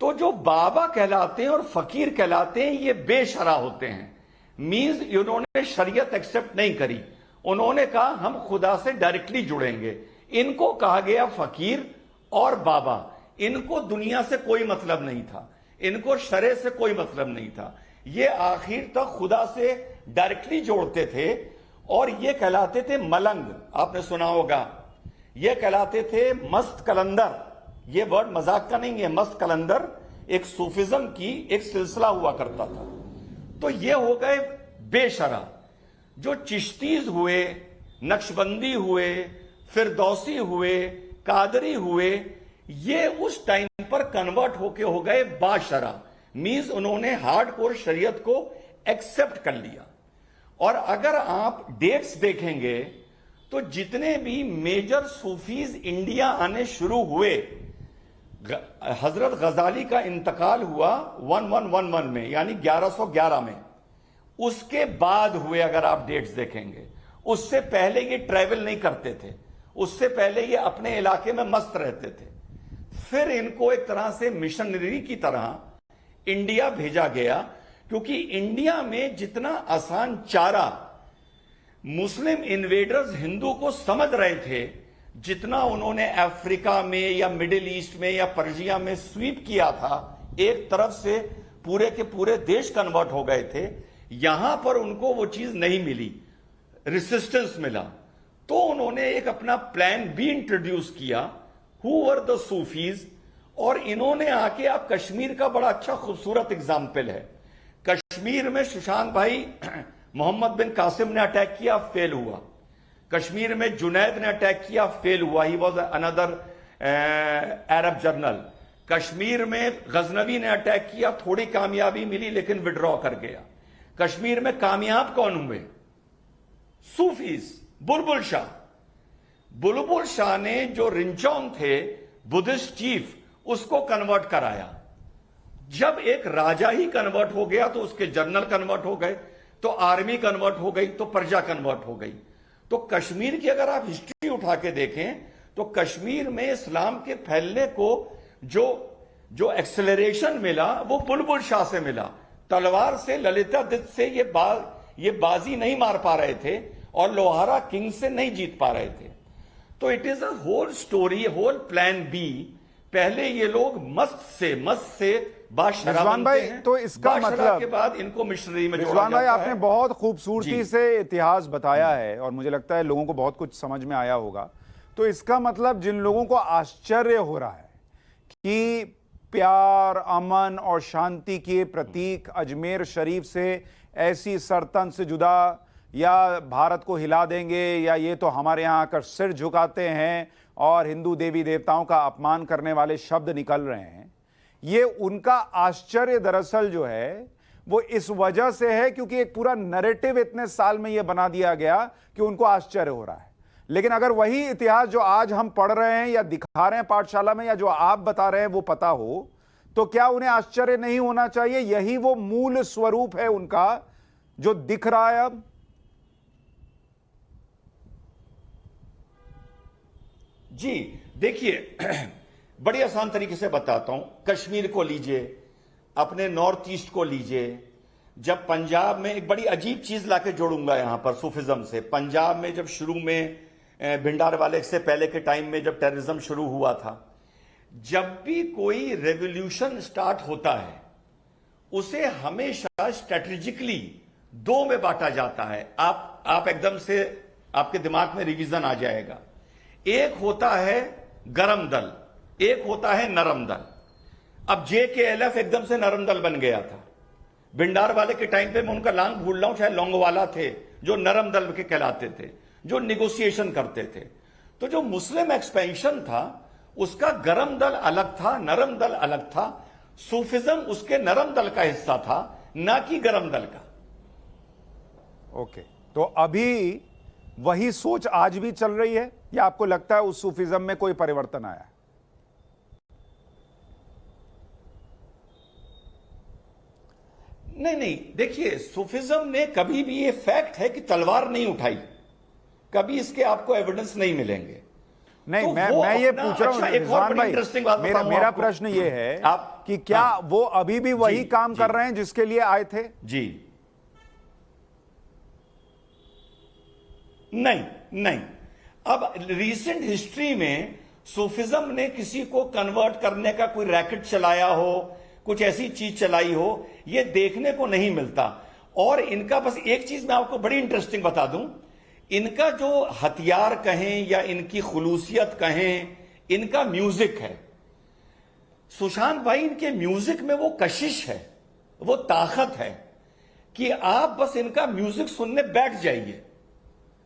तो जो बाबा कहलाते हैं और फकीर कहलाते हैं, ये बेशरा होते हैं। मीन्स इन्होंने शरीयत एक्सेप्ट नहीं करी, उन्होंने कहा हम खुदा से डायरेक्टली जुड़ेंगे। इनको कहा गया फकीर और बाबा। इनको दुनिया से कोई मतलब नहीं था, इनको शरे से कोई मतलब नहीं था। ये आखिर तक खुदा से डायरेक्टली जोड़ते थे, और ये कहलाते थे मलंग। आपने सुना होगा, ये कहलाते थे मस्त कलंदर। ये वर्ड मजाक का नहीं है, मस्त कलंदर। एक सूफिज्म की एक सिलसिला हुआ करता था। तो ये हो गए बेशरा। जो चिश्तीज हुए, नक्शबंदी हुए, फिरदौसी हुए, कादरी हुए, ये उस टाइम पर कन्वर्ट होके हो गए बाशरा। मींस उन्होंने हार्डकोर शरीयत को एक्सेप्ट कर लिया। और अगर आप डेट्स देखेंगे तो जितने भी मेजर सूफीज इंडिया आने शुरू हुए, हजरत गजाली का इंतकाल हुआ 1111 में, यानी 1111 में, उसके बाद हुए। अगर आप डेट्स देखेंगे, उससे पहले ये ट्रैवल नहीं करते थे, उससे पहले ये अपने इलाके में मस्त रहते थे। फिर इनको एक तरह से मिशनरी की तरह इंडिया भेजा गया, क्योंकि इंडिया में जितना आसान चारा मुस्लिम इन्वेडर्स हिंदू को समझ रहे थे, जितना उन्होंने अफ्रीका में या मिडिल ईस्ट में या पर्शिया में स्वीप किया था, एक तरफ से पूरे के पूरे देश कन्वर्ट हो गए थे, यहां पर उनको वो चीज नहीं मिली, रेसिस्टेंस मिला। तो उन्होंने एक अपना प्लान भी इंट्रोड्यूस किया, हु वर द सूफीज। और इन्होंने आके, आप कश्मीर का बड़ा अच्छा खूबसूरत एग्जाम्पल है। कश्मीर में सुशांत भाई मोहम्मद बिन कासिम ने अटैक किया, फेल हुआ। कश्मीर में जुनैद ने अटैक किया, फेल हुआ, he was another Arab journal. Kashmir में गजनवी ने अटैक किया, थोड़ी कामयाबी मिली लेकिन विड्रॉ कर गया। कश्मीर में कामयाब कौन हुए? सूफीज। बुलबुल शाह, बुलबुल शाह ने जो रिंचौन थे बुद्धिस्ट चीफ, उसको कन्वर्ट कराया। जब एक राजा ही कन्वर्ट हो गया तो उसके जनरल कन्वर्ट हो गए, तो आर्मी कन्वर्ट हो गई, तो प्रजा कन्वर्ट हो गई। तो कश्मीर की अगर आप हिस्ट्री उठा के देखें तो कश्मीर में इस्लाम के फैलने को जो एक्सेलरेशन मिला वो बुलबुल शाह से मिला। तलवार से, ललितादित्य से ये बाजी नहीं मार पा रहे थे और लोहारा किंग से नहीं जीत पा रहे थे। तो it is a whole story, whole plan B. पहले ये लोग मस्त से बादशाह रिजवान भाई, तो इसका मतलब के बाद इनको मिशनरी में जोड़ा रिजवान भाई, जाता आपने है। बहुत खूबसूरती से इतिहास बताया है और मुझे लगता है लोगों को बहुत कुछ समझ में आया होगा। तो इसका मतलब जिन लोगों को आश्चर्य हो रहा है कि प्यार, अमन और शांति के प्रतीक अजमेर शरीफ से ऐसी सरतन से जुदा, या भारत को हिला देंगे, या ये तो हमारे यहाँ आकर सिर झुकाते हैं और हिंदू देवी देवताओं का अपमान करने वाले शब्द निकल रहे हैं, ये उनका आश्चर्य दरअसल जो है वो इस वजह से है क्योंकि एक पूरा नैरेटिव इतने साल में ये बना दिया गया कि उनको आश्चर्य हो रहा है। लेकिन अगर वही इतिहास जो आज हम पढ़ रहे हैं या दिखा रहे हैं पाठशाला में, या जो आप बता रहे हैं वो पता हो, तो क्या उन्हें आश्चर्य नहीं होना चाहिए? यही वो मूल स्वरूप है उनका जो दिख रहा है अब। जी देखिए, बड़ी आसान तरीके से बताता हूं। कश्मीर को लीजिए, अपने नॉर्थ ईस्ट को लीजिए। जब पंजाब में, एक बड़ी अजीब चीज लाके जोड़ूंगा यहां पर सूफिज्म से, पंजाब में जब शुरू में भिंडारवाले से पहले के टाइम में जब टेररिज्म शुरू हुआ था, जब भी कोई रेवोल्यूशन स्टार्ट होता है उसे हमेशा स्ट्रेटेजिकली दो में बांटा जाता है। आप एकदम से आपके दिमाग में रिवीजन आ जाएगा। एक होता है गरम दल, एक होता है नरम दल। अब JKLF एकदम से नरम दल बन गया था। भिंडारवाले के टाइम पे मैं उनका नाम भूल रहा हूं, शायद लोंगोवाला थे, जो नरम दल के कहलाते थे, जो निगोशिएशन करते थे। तो जो मुस्लिम एक्सपेंशन था उसका गरम दल अलग था, नरम दल अलग था। सूफिज्म उसके नरम दल का हिस्सा था, ना कि गरम दल का। ओके, तो अभी वही सोच आज भी चल रही है या आपको लगता है उस सूफिज्म में कोई परिवर्तन आया है? नहीं, देखिए, सूफिज्म ने कभी भी, ये फैक्ट है कि तलवार नहीं उठाई, कभी इसके आपको एविडेंस नहीं मिलेंगे। नहीं, तो मैं ये पूछ रहा हूं रिजवान भाई, मेरा प्रश्न ये है कि क्या वो अभी भी वही काम कर रहे हैं जिसके लिए आए थे? जी नहीं। अब रिसेंट हिस्ट्री में सूफिज्म ने किसी को कन्वर्ट करने का कोई रैकेट चलाया हो, कुछ ऐसी चीज चलाई हो, यह देखने को नहीं मिलता। और इनका बस एक चीज मैं आपको बड़ी इंटरेस्टिंग बता दूं, इनका जो हथियार कहें या इनकी खुलूसियत कहें, इनका म्यूजिक है। सुशांत भाई इनके म्यूजिक में वो कशिश है, वो ताकत है कि आप बस इनका म्यूजिक सुनने बैठ जाइए,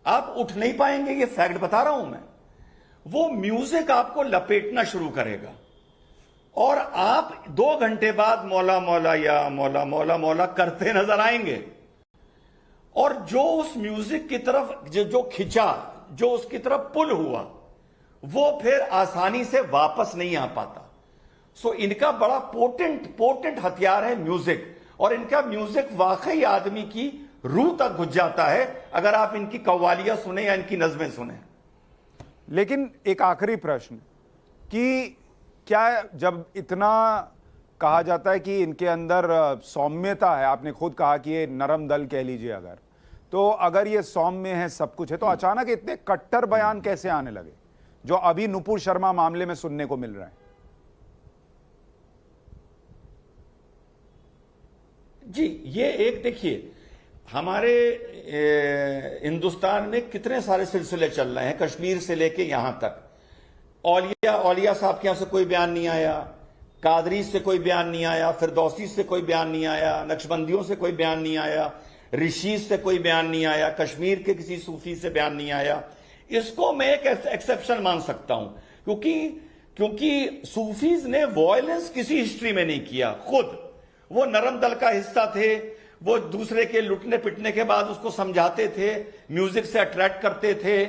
आप उठ नहीं पाएंगे। ये फैक्ट बता रहा हूं मैं। वो म्यूजिक आपको लपेटना शुरू करेगा और आप 2 घंटे बाद मौला मौला या मौला मौला मौला करते नजर आएंगे। और जो उस म्यूजिक की तरफ जो खिंचा, जो उसकी तरफ पुल हुआ, वो फिर आसानी से वापस नहीं आ पाता। सो इनका बड़ा पोटेंट हथियार है म्यूजिक, और इनका म्यूजिक वाकई आदमी की रूह तक घुस जाता है अगर आप इनकी कव्वालियां सुने या इनकी नज़में सुने। लेकिन एक आखिरी प्रश्न कि क्या जब इतना कहा जाता है कि इनके अंदर सौम्यता है, आपने खुद कहा कि ये नरम दल कह लीजिए, अगर ये सौम्य है, सब कुछ है, तो अचानक इतने कट्टर बयान कैसे आने लगे जो अभी नुपुर शर्मा मामले में सुनने को मिल रहे हैं? जी, ये एक देखिए, हमारे हिंदुस्तान में कितने सारे सिलसिले चल रहे हैं, कश्मीर से लेके यहां तक। औलिया साहब के यहां से कोई बयान नहीं आया, कादरी से कोई बयान नहीं आया, फिरदौसी से कोई बयान नहीं आया, नक्शबंदियों से कोई बयान नहीं आया, ऋषि से कोई बयान नहीं आया, कश्मीर के किसी सूफी से बयान नहीं आया। इसको मैं एक एक्सेप्शन मान सकता हूं, क्योंकि सूफीज ने वॉयलेंस किसी हिस्ट्री में नहीं किया। खुद वो नरम दल का हिस्सा थे, वो दूसरे के लुटने पिटने के बाद उसको समझाते थे, म्यूजिक से अट्रैक्ट करते थे,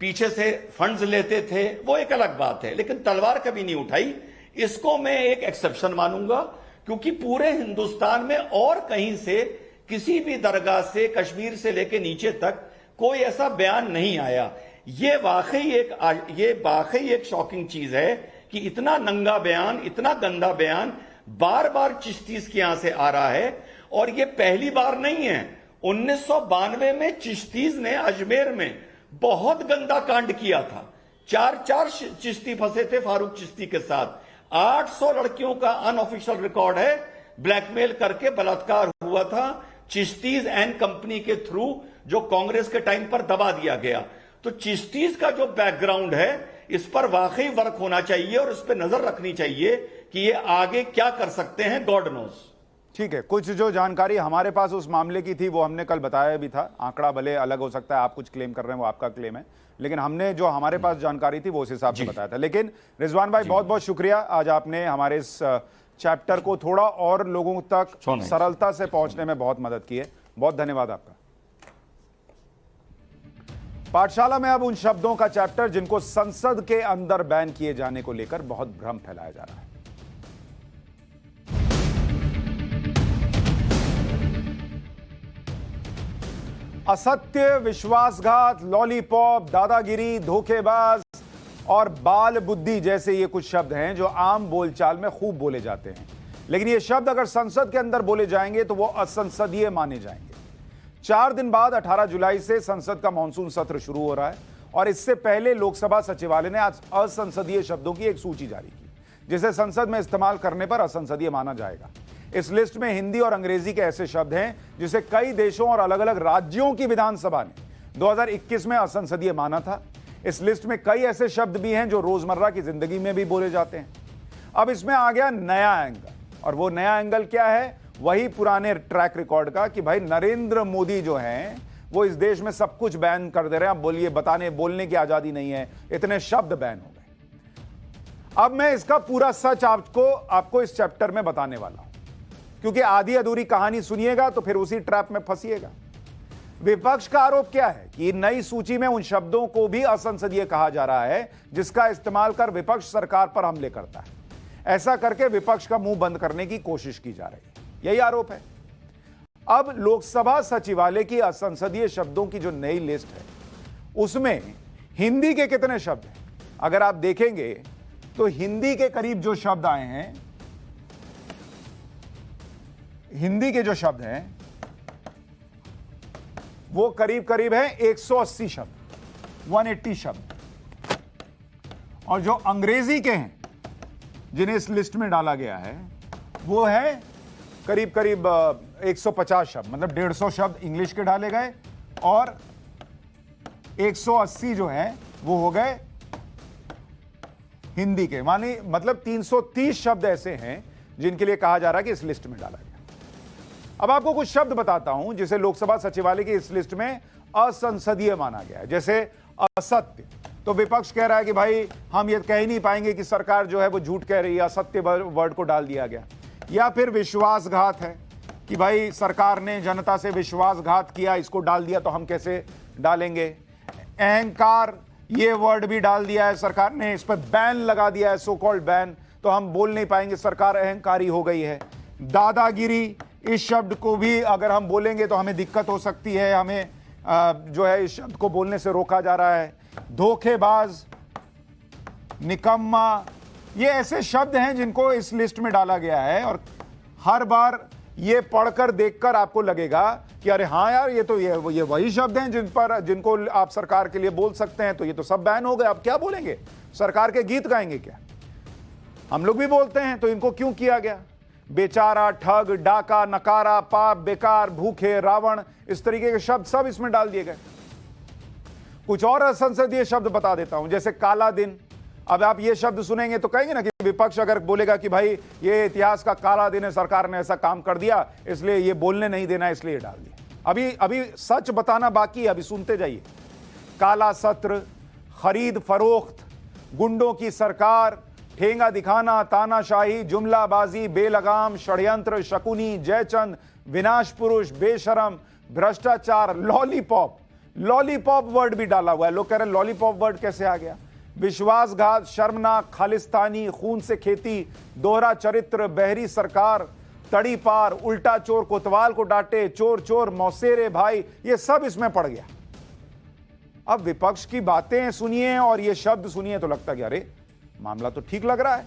पीछे से फंड्स लेते थे, वो एक अलग बात है, लेकिन तलवार कभी नहीं उठाई। इसको मैं एक एक्सेप्शन मानूंगा, क्योंकि पूरे हिंदुस्तान में और कहीं से किसी भी दरगाह से, कश्मीर से लेके नीचे तक कोई ऐसा बयान नहीं आया। ये वाकई एक शॉकिंग चीज है कि इतना नंगा बयान, इतना गंदा बयान बार बार चिश्तीज के यहां से आ रहा है, और ये पहली बार नहीं है। 1992 में चिश्तीज ने अजमेर में बहुत गंदा कांड किया था। 4 चिश्ती फंसे थे फारूक चिश्ती के साथ। 800 लड़कियों का अनऑफिशियल रिकॉर्ड है, ब्लैकमेल करके बलात्कार हुआ था चिश्तीज एंड कंपनी के थ्रू, जो कांग्रेस के टाइम पर दबा दिया गया। तो चिश्तीज का जो बैकग्राउंड है, इस पर वाकई वर्क होना चाहिए और इस पर नजर रखनी चाहिए कि ये आगे क्या कर सकते हैं, गॉड नोस। ठीक है, कुछ जो जानकारी हमारे पास उस मामले की थी वो हमने कल बताया भी था। आंकड़ा भले अलग हो सकता है, आप कुछ क्लेम कर रहे हैं, वो आपका क्लेम है, लेकिन हमने जो हमारे पास जानकारी थी वो उस हिसाब से बताया था। लेकिन रिजवान भाई, बहुत बहुत शुक्रिया, आज आपने हमारे इस चैप्टर को थोड़ा और लोगों तक सरलता से पहुंचने में बहुत मदद की है। बहुत धन्यवाद आपका। पाठशाला में अब उन शब्दों का चैप्टर जिनको संसद के अंदर बैन किए जाने को लेकर बहुत भ्रम फैलाया जा रहा है। असत्य, विश्वासघात, लॉलीपॉप, दादागिरी, धोखेबाज और बाल बुद्धि जैसे ये कुछ शब्द हैं जो आम बोलचाल में खूब बोले जाते हैं, लेकिन ये शब्द अगर संसद के अंदर बोले जाएंगे तो वो असंसदीय माने जाएंगे। 4 दिन बाद 18 जुलाई से संसद का मानसून सत्र शुरू हो रहा है, और इससे पहले लोकसभा सचिवालय ने आज असंसदीय शब्दों की एक सूची जारी की, जिसे संसद में इस्तेमाल करने पर असंसदीय माना जाएगा। इस लिस्ट में हिंदी और अंग्रेजी के ऐसे शब्द हैं जिसे कई देशों और अलग अलग राज्यों की विधानसभा ने 2021 में असंसदीय माना था। इस लिस्ट में कई ऐसे शब्द भी हैं जो रोजमर्रा की जिंदगी में भी बोले जाते हैं। अब इसमें आ गया नया एंगल, और वो नया एंगल क्या है? वही पुराने ट्रैक रिकॉर्ड का कि भाई नरेंद्र मोदी जो हैं वो इस देश में सब कुछ बैन कर दे रहे हैं। बोलिए, बोलने की आजादी नहीं है, इतने शब्द बैन हो गए। अब मैं इसका पूरा सच आपको इस चैप्टर में बताने वाला हूं, क्योंकि आधी अधूरी कहानी सुनिएगा तो फिर उसी ट्रैप में फंसिएगा। विपक्ष का आरोप क्या है कि नई सूची में उन शब्दों को भी असंसदीय कहा जा रहा है जिसका इस्तेमाल कर विपक्ष सरकार पर हमले करता है। ऐसा करके विपक्ष का मुंह बंद करने की कोशिश की जा रही है, यही आरोप है। अब लोकसभा सचिवालय की असंसदीय शब्दों की जो नई लिस्ट है उसमें हिंदी के कितने शब्द हैं? अगर आप देखेंगे तो हिंदी के करीब जो शब्द आए हैं, हिंदी के जो शब्द हैं वो करीब है 180 शब्द, 180 शब्द। और जो अंग्रेजी के हैं जिन्हें इस लिस्ट में डाला गया है वो है करीब 150 शब्द, मतलब 150 शब्द इंग्लिश के डाले गए और 180 जो है वो हो गए हिंदी के, मानी मतलब 330 शब्द ऐसे हैं जिनके लिए कहा जा रहा है कि इस लिस्ट में डाला गया। अब आपको कुछ शब्द बताता हूं जिसे लोकसभा सचिवालय की इस लिस्ट में असंसदीय माना गया है, जैसे असत्य। तो विपक्ष कह रहा है कि भाई हम ये कह ही नहीं पाएंगे कि सरकार जो है वो झूठ कह रही है, असत्य वर्ड को डाल दिया गया। या फिर विश्वासघात है कि भाई सरकार ने जनता से विश्वासघात किया, इसको डाल दिया तो हम कैसे डालेंगे। अहंकार, ये वर्ड भी डाल दिया है सरकार ने, इस पर बैन लगा दिया है, सो कॉल्ड बैन, तो हम बोल नहीं पाएंगे, सरकार अहंकारी हो गई है। दादागिरी, इस शब्द को भी अगर हम बोलेंगे तो हमें दिक्कत हो सकती है, हमें जो है इस शब्द को बोलने से रोका जा रहा है। धोखेबाज, निकम्मा, ये ऐसे शब्द हैं जिनको इस लिस्ट में डाला गया है। और हर बार ये पढ़कर देखकर आपको लगेगा कि अरे हाँ यार, ये तो ये वही शब्द हैं जिनको आप सरकार के लिए बोल सकते हैं, तो ये तो सब बैन हो गए, अब क्या बोलेंगे, सरकार के गीत गाएंगे क्या? हम लोग भी बोलते हैं, तो इनको क्यों किया गया? बेचारा, ठग, डाका, नकारा, पाप, बेकार, भूखे, रावण, इस तरीके के शब्द सब इसमें डाल दिए गए। कुछ और असंसदीय शब्द बता देता हूं, जैसे काला दिन। अब आप ये शब्द सुनेंगे तो कहेंगे ना कि विपक्ष अगर बोलेगा कि भाई ये इतिहास का काला दिन है, सरकार ने ऐसा काम कर दिया, इसलिए ये बोलने नहीं देना, इसलिए डाल दिया। अभी सच बताना बाकी है, अभी सुनते जाइए। काला सत्र, खरीद फरोख्त, गुंडों की सरकार, ठेंगा दिखाना, तानाशाही, जुमलाबाजी, बेलगाम, षड्यंत्र, शकुनी, जयचंद, विनाश पुरुष, बेशरम, भ्रष्टाचार, लॉलीपॉप। लॉलीपॉप वर्ड भी डाला हुआ है, लोग कह रहे हैं लॉलीपॉप वर्ड कैसे आ गया। विश्वासघात, शर्मनाक, खालिस्तानी, खून से खेती, दोहरा चरित्र, बहरी सरकार, तड़ी पार, उल्टा चोर कोतवाल को डांटे, चोर चोर, मौसेरे भाई, ये सब इसमें पड़ गया। अब विपक्ष की बातें सुनिए और ये शब्द सुनिए तो लगता कि अरे मामला तो ठीक लग रहा है,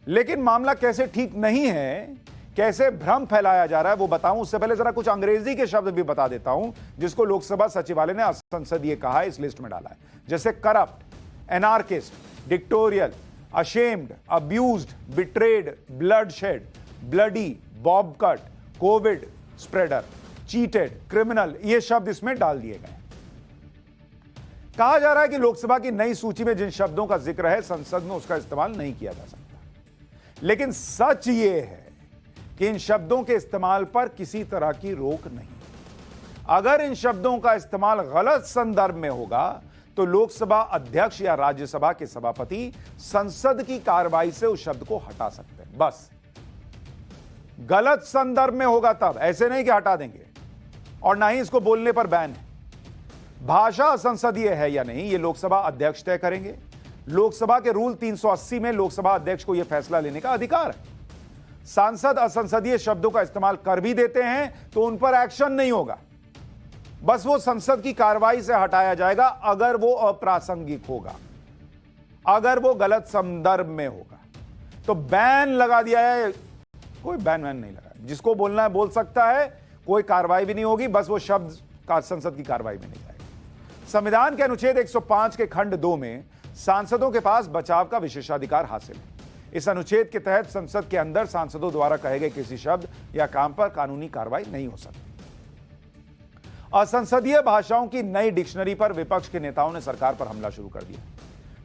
लेकिन मामला कैसे ठीक नहीं है, कैसे भ्रम फैलाया जा रहा है वो बताऊं। उससे पहले जरा कुछ अंग्रेजी के शब्द भी बता देता हूं जिसको लोकसभा सचिवालय ने असंसदीय कहा है, इस लिस्ट में डाला है। जैसे corrupt, anarchist, dictatorial, ashamed, abused, betrayed, bloodshed, bloody, bobcut, covid spreader, cheated, criminal, ये शब्द इसमें डाल दिए गए। कहा जा रहा है कि लोकसभा की नई सूची में जिन शब्दों का जिक्र है, संसद में उसका इस्तेमाल नहीं किया जा सकता। लेकिन सच ये है कि इन शब्दों के इस्तेमाल पर किसी तरह की रोक नहीं। अगर इन शब्दों का इस्तेमाल गलत संदर्भ में होगा तो लोकसभा अध्यक्ष या राज्यसभा के सभापति संसद की कार्रवाई से उस शब्द को हटा सकते हैं। बस गलत संदर्भ में होगा तब, ऐसे नहीं कि हटा देंगे। और ना ही इसको बोलने पर बैन है। भाषा संसदीय है या नहीं, यह लोकसभा अध्यक्ष तय करेंगे। लोकसभा के रूल 380 में लोकसभा अध्यक्ष को यह फैसला लेने का अधिकार है। सांसद असंसदीय शब्दों का इस्तेमाल कर भी देते हैं तो उन पर एक्शन नहीं होगा, बस वो संसद की कार्रवाई से हटाया जाएगा अगर वो अप्रासंगिक होगा, अगर वो गलत संदर्भ में होगा। तो बैन लगा दिया है, कोई बैन नहीं लगा, जिसको बोलना है बोल सकता है, कोई कार्रवाई भी नहीं होगी, बस वो शब्द का संसद की कार्रवाई में नहीं जाएगा। संविधान के अनुच्छेद 105 के खंड 2 में सांसदों के पास बचाव का विशेषाधिकार हासिल है। इस अनुच्छेद के तहत संसद के अंदर सांसदों द्वारा कहे गए किसी शब्द या काम पर कानूनी कार्रवाई नहीं हो सकती। असंसदीय भाषाओं की नई डिक्शनरी पर विपक्ष के नेताओं ने सरकार पर हमला शुरू कर दिया।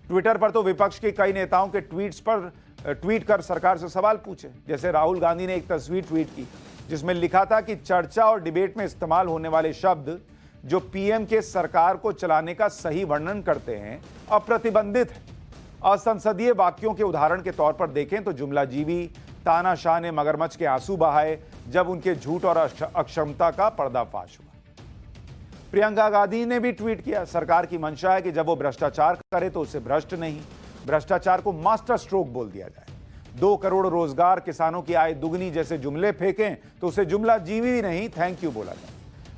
ट्विटर पर तो विपक्ष के कई नेताओं के ट्वीट्स पर ट्वीट कर सरकार से सवाल पूछे। जैसे राहुल गांधी ने एक तस्वीर ट्वीट की जिसमें लिखा था कि चर्चा और डिबेट में इस्तेमाल होने वाले शब्द जो पीएम के सरकार को चलाने का सही वर्णन करते हैं अप्रतिबंधित है। असंसदीय वाक्यों के उदाहरण के तौर पर देखें तो जुमलाजीवी, तानाशाह ने मगरमच्छ के आंसू बहाए जब उनके झूठ और अक्षमता का पर्दाफाश हुआ। प्रियंका गांधी ने भी ट्वीट किया, सरकार की मंशा है कि जब वो भ्रष्टाचार करे तो उसे भ्रष्ट नहीं, भ्रष्टाचार को मास्टर स्ट्रोक बोल दिया जाए। 2 करोड़ रोजगार, किसानों की आय दुगनी जैसे जुमले फेंकें तो उसे जुमलाजीवी नहीं, थैंक यू बोला जाए।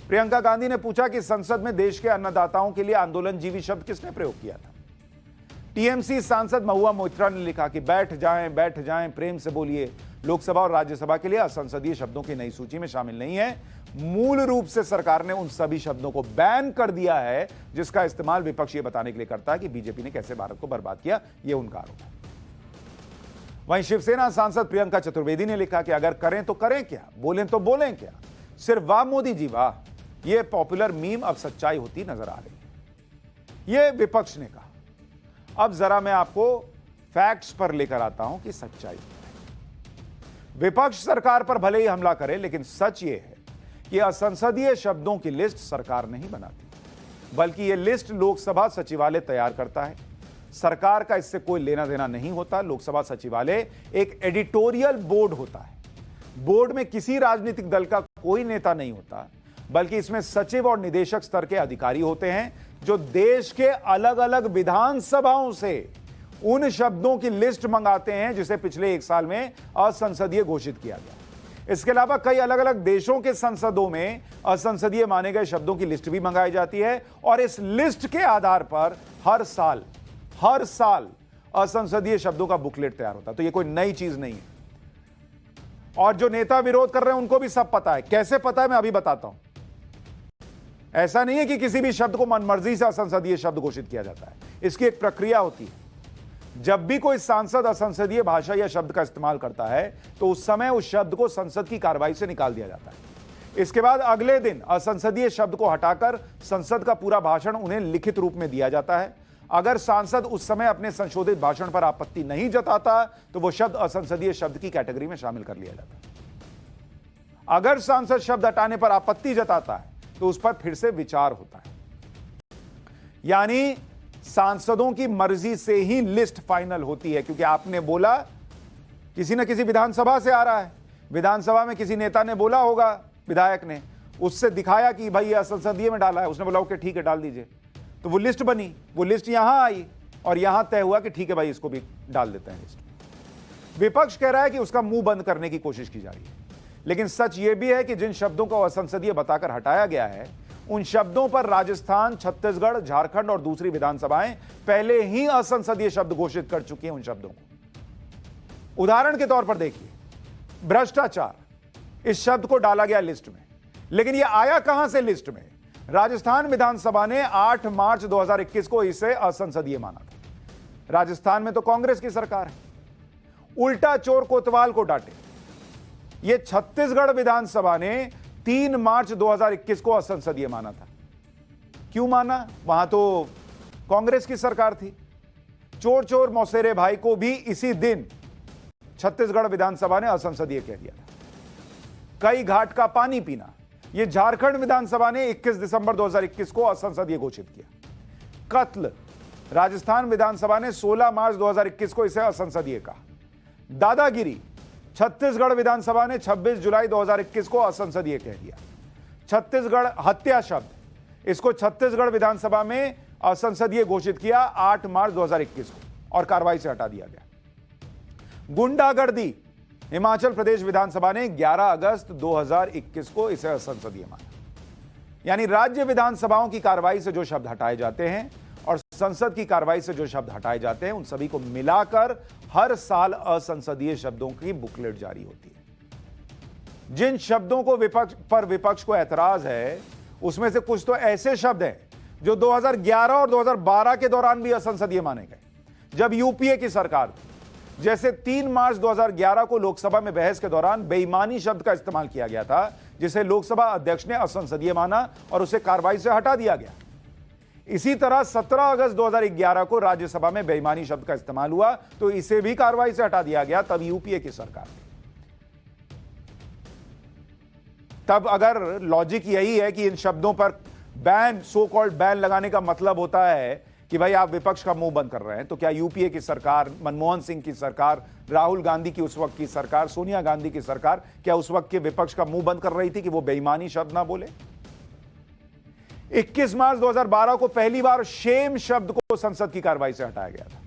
प्रियंका गांधी ने पूछा कि संसद में देश के अन्नदाताओं के लिए आंदोलनजीवी शब्द किसने प्रयोग किया था। टीएमसी सांसद महुआ मोइत्रा ने लिखा कि बैठ जाएं, प्रेम से बोलिए। लोकसभा और राज्यसभा के लिए असंसदीय शब्दों की नई सूची में शामिल नहीं है। मूल रूप से सरकार ने उन सभी शब्दों को बैन कर दिया है जिसका इस्तेमाल विपक्ष ये बताने के लिए करता है कि बीजेपी ने कैसे भारत को बर्बाद किया, यह उनका आरोप है। वहीं शिवसेना सांसद प्रियंका चतुर्वेदी ने लिखा कि अगर करें तो करें क्या, बोलें तो बोलें क्या, सिर्फ वाह मोदी जी वाह। यह पॉपुलर मीम अब सच्चाई होती नजर आ रही है, यह विपक्ष ने कहा। अब जरा मैं आपको फैक्ट्स पर लेकर आता हूं कि सच्चाई क्या है। विपक्ष सरकार पर भले ही हमला करे, लेकिन सच यह है कि असंसदीय शब्दों की लिस्ट सरकार नहीं बनाती, बल्कि यह लिस्ट लोकसभा सचिवालय तैयार करता है। सरकार का इससे कोई लेना देना नहीं होता। लोकसभा सचिवालय एक एडिटोरियल बोर्ड होता है। बोर्ड में किसी राजनीतिक दल का कोई नेता नहीं होता, बल्कि इसमें सचिव और निदेशक स्तर के अधिकारी होते हैं जो देश के अलग अलग विधानसभाओं से उन शब्दों की लिस्ट मंगाते हैं जिसे पिछले 1 साल में असंसदीय घोषित किया गया। इसके अलावा कई अलग अलग देशों के संसदों में असंसदीय माने गए शब्दों की लिस्ट भी मंगाई जाती है और इस लिस्ट के आधार पर हर साल असंसदीय शब्दों का बुकलेट तैयार होता है। तो यह कोई नई चीज नहीं है। और जो नेता विरोध कर रहे हैं उनको भी सब पता है। कैसे पता है मैं अभी बताता हूं। ऐसा नहीं है कि किसी भी शब्द को मनमर्जी से असंसदीय शब्द घोषित किया जाता है। इसकी एक प्रक्रिया होती है। जब भी कोई सांसद असंसदीय भाषा या शब्द का इस्तेमाल करता है तो उस समय उस शब्द को संसद की कार्रवाई से निकाल दिया जाता है। इसके बाद अगले दिन असंसदीय शब्द को हटाकर संसद का पूरा भाषण उन्हें लिखित रूप में दिया जाता है। अगर सांसद उस समय अपने संशोधित भाषण पर आपत्ति नहीं जताता तो वो शब्द असंसदीय शब्द की कैटेगरी में शामिल कर लिया जाता है। अगर सांसद शब्द हटाने पर आपत्ति जताता है तो उस पर फिर से विचार होता है। यानी सांसदों की मर्जी से ही लिस्ट फाइनल होती है, क्योंकि आपने बोला, किसी न किसी विधानसभा से आ रहा है, विधानसभा में किसी नेता ने बोला होगा, विधायक ने उससे दिखाया कि भाई ये असंसदीय में डाला है, उसने बोला ओके ठीक है डाल दीजिए, तो वो लिस्ट बनी, वो लिस्ट यहां आई और यहां तय हुआ कि ठीक है भाई इसको भी डाल देते हैं लिस्ट। विपक्ष कह रहा है कि उसका मुंह बंद करने की कोशिश की जा रही है, लेकिन सच यह भी है कि जिन शब्दों को असंसदीय बताकर हटाया गया है उन शब्दों पर राजस्थान, छत्तीसगढ़, झारखंड और दूसरी विधानसभाएं पहले ही असंसदीय शब्द घोषित कर चुकी हैं उन शब्दों को। उदाहरण के तौर पर देखिए, भ्रष्टाचार, इस शब्द को डाला गया लिस्ट में, लेकिन यह आया कहां से लिस्ट में? राजस्थान विधानसभा ने 8 मार्च 2021 को इसे असंसदीय माना था। राजस्थान में तो कांग्रेस की सरकार है। उल्टा चोर कोतवाल को डांटे, यह छत्तीसगढ़ विधानसभा ने 3 मार्च 2021 को असंसदीय माना था। क्यों माना? वहां तो कांग्रेस की सरकार थी। चोर चोर मौसेरे भाई को भी इसी दिन छत्तीसगढ़ विधानसभा ने असंसदीय कह दिया था। कई घाट का पानी पीना, यह झारखंड विधानसभा ने 21 दिसंबर 2021 को असंसदीय घोषित किया। कत्ल, राजस्थान विधानसभा ने 16 मार्च 2021 को इसे असंसदीय कहा। दादागिरी, छत्तीसगढ़ विधानसभा ने 26 जुलाई 2021 को असंसदीय कह दिया। छत्तीसगढ़ हत्या शब्द, इसको छत्तीसगढ़ विधानसभा में असंसदीय घोषित किया 8 मार्च 2021 को और कार्रवाई से हटा दिया गया। गुंडागर्दी, हिमाचल प्रदेश विधानसभा ने 11 अगस्त 2021 को इसे असंसदीय माना। यानी राज्य विधानसभाओं की कार्रवाई से जो शब्द हटाए जाते हैं और संसद की कार्रवाई से जो शब्द हटाए जाते हैं उन सभी को मिलाकर हर साल असंसदीय शब्दों की बुकलेट जारी होती है। जिन शब्दों को विपक्ष को ऐतराज है उसमें से कुछ तो ऐसे शब्द हैं जो 2011 और 2012 के दौरान भी असंसदीय माने गए, जब यूपीए की सरकार थी। जैसे 3 मार्च 2011 को लोकसभा में बहस के दौरान बेईमानी शब्द का इस्तेमाल किया गया था, जिसे लोकसभा अध्यक्ष ने असंसदीय माना और उसे कार्रवाई से हटा दिया गया। इसी तरह 17 अगस्त 2011 को राज्यसभा में बेईमानी शब्द का इस्तेमाल हुआ तो इसे भी कार्रवाई से हटा दिया गया, तब यूपीए की सरकार थी। तब अगर लॉजिक यही है कि इन शब्दों पर बैन, सो कॉल्ड बैन लगाने का मतलब होता है कि भाई आप विपक्ष का मुंह बंद कर रहे हैं, तो क्या यूपीए की सरकार, मनमोहन सिंह की सरकार, राहुल गांधी की उस वक्त की सरकार, सोनिया गांधी की सरकार, क्या उस वक्त के विपक्ष का मुंह बंद कर रही थी कि वो बेईमानी शब्द ना बोले? 21 मार्च 2012 को पहली बार शेम शब्द को संसद की कार्रवाई से हटाया गया था।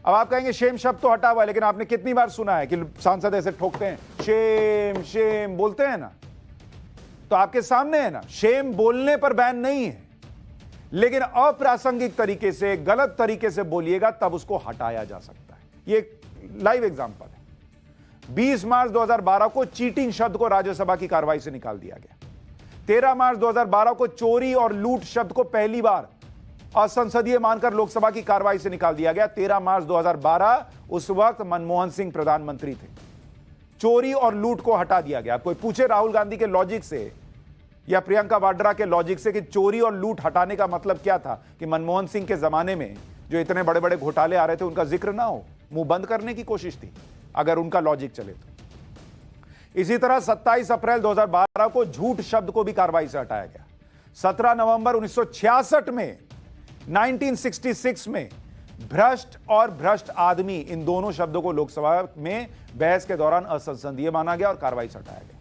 अब आप कहेंगे शेम शब्द तो हटा हुआ है, लेकिन आपने कितनी बार सुना है कि सांसद ऐसे ठोकते हैं, शेम शेम बोलते हैं ना? तो आपके सामने है ना, शेम बोलने पर बैन नहीं है, लेकिन अप्रासंगिक तरीके से, गलत तरीके से बोलिएगा तब उसको हटाया जा सकता है। ये एक लाइव एग्जांपल है। 20 मार्च 2012 को चीटिंग शब्द को राज्यसभा की कार्रवाई से निकाल दिया गया। 13 मार्च 2012 को चोरी और लूट शब्द को पहली बार असंसदीय मानकर लोकसभा की कार्रवाई से निकाल दिया गया। 13 मार्च 2012, उस वक्त मनमोहन सिंह प्रधानमंत्री थे। चोरी और लूट को हटा दिया गया। कोई पूछे राहुल गांधी के लॉजिक से या प्रियंका वाड्रा के लॉजिक से कि चोरी और लूट हटाने का मतलब क्या था, कि मनमोहन सिंह के जमाने में जो इतने बड़े बड़े घोटाले आ रहे थे उनका जिक्र ना हो, मुंह बंद करने की कोशिश थी अगर उनका लॉजिक चले तो। इसी तरह 27 अप्रैल 2012 को झूठ शब्द को भी कार्रवाई से हटाया गया। 17 नवंबर 1966 में 1966 में भ्रष्ट और भ्रष्ट आदमी, इन दोनों शब्दों को लोकसभा में बहस के दौरान असंसदीय माना गया और कार्रवाई से हटाया गया।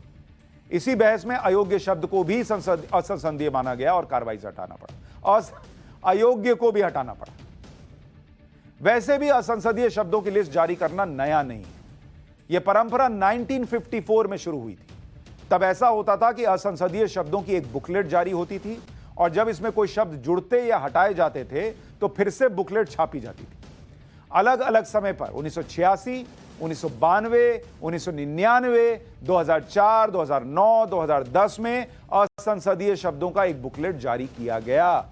इसी बहस में अयोग्य शब्द को भी असंसदीय माना गया और कार्रवाई से हटाना पड़ा, अयोग्य को भी हटाना पड़ा। वैसे भी असंसदीय शब्दों की लिस्ट जारी करना नया नहीं है। यह परंपरा 1954 में शुरू हुई थी। तब ऐसा होता था कि असंसदीय शब्दों की एक बुकलेट जारी होती थी और जब इसमें कोई शब्द जुड़ते या हटाए जाते थे तो फिर से बुकलेट छापी जाती थी। अलग अलग समय पर 1986, 1992, 1999, 2004, 2009, 2010 में असंसदीय शब्दों का एक बुकलेट जारी किया गया।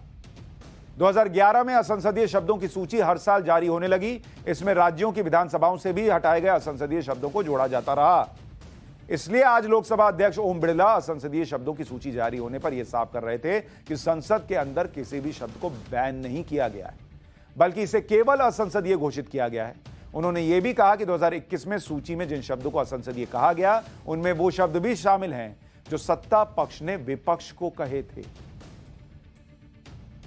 2011 में असंसदीय शब्दों की सूची हर साल जारी होने लगी। इसमें राज्यों की विधानसभाओं से भी हटाए गए असंसदीय शब्दों को जोड़ा जाता रहा। इसलिए आज लोकसभा अध्यक्ष ओम बिरला असंसदीय शब्दों की सूची जारी होने पर यह साफ कर रहे थे कि संसद के अंदर किसी भी शब्द को बैन नहीं किया गया है, बल्कि इसे केवल असंसदीय घोषित किया गया है। उन्होंने यह भी कहा कि 2021 में सूची में जिन शब्दों को असंसदीय कहा गया उनमें वो शब्द भी शामिल हैं जो सत्ता पक्ष ने विपक्ष को कहे थे।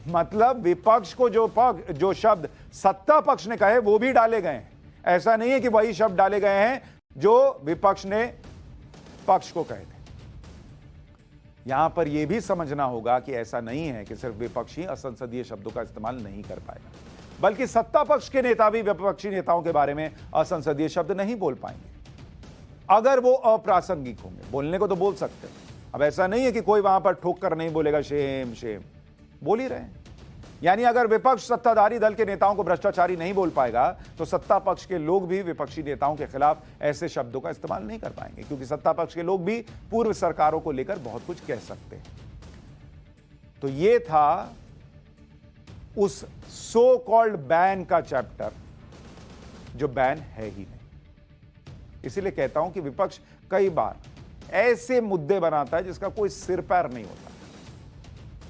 मतलब विपक्ष को जो शब्द सत्ता पक्ष ने कहे वो भी डाले गए हैं। ऐसा नहीं है कि वही शब्द डाले गए हैं जो विपक्ष ने पक्ष को कहे थे। यहां पर यह भी समझना होगा कि ऐसा नहीं है कि सिर्फ विपक्षी असंसदीय शब्दों का इस्तेमाल नहीं कर पाएगा, बल्कि सत्ता पक्ष के नेता भी विपक्षी नेताओं के बारे में असंसदीय शब्द नहीं बोल पाएंगे अगर वो अप्रासंगिक होंगे। बोलने को तो बोल सकते हैं। अब ऐसा नहीं है कि कोई वहां पर ठोक कर नहीं बोलेगा शेम शेम, बोल ही रहे हैं। यानी अगर विपक्ष सत्ताधारी दल के नेताओं को भ्रष्टाचारी नहीं बोल पाएगा तो सत्ता पक्ष के लोग भी विपक्षी नेताओं के खिलाफ ऐसे शब्दों का इस्तेमाल नहीं कर पाएंगे, क्योंकि सत्ता पक्ष के लोग भी पूर्व सरकारों को लेकर बहुत कुछ कह सकते हैं। तो यह था उस सो कॉल्ड बैन का चैप्टर जो बैन है ही नहीं। इसीलिए कहता हूं कि विपक्ष कई बार ऐसे मुद्दे बनाता है जिसका कोई सिर पैर नहीं होता,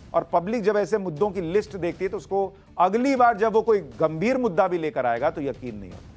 और पब्लिक जब ऐसे मुद्दों की लिस्ट देखती है तो उसको अगली बार जब वो कोई गंभीर मुद्दा भी लेकर आएगा तो यकीन नहीं होता।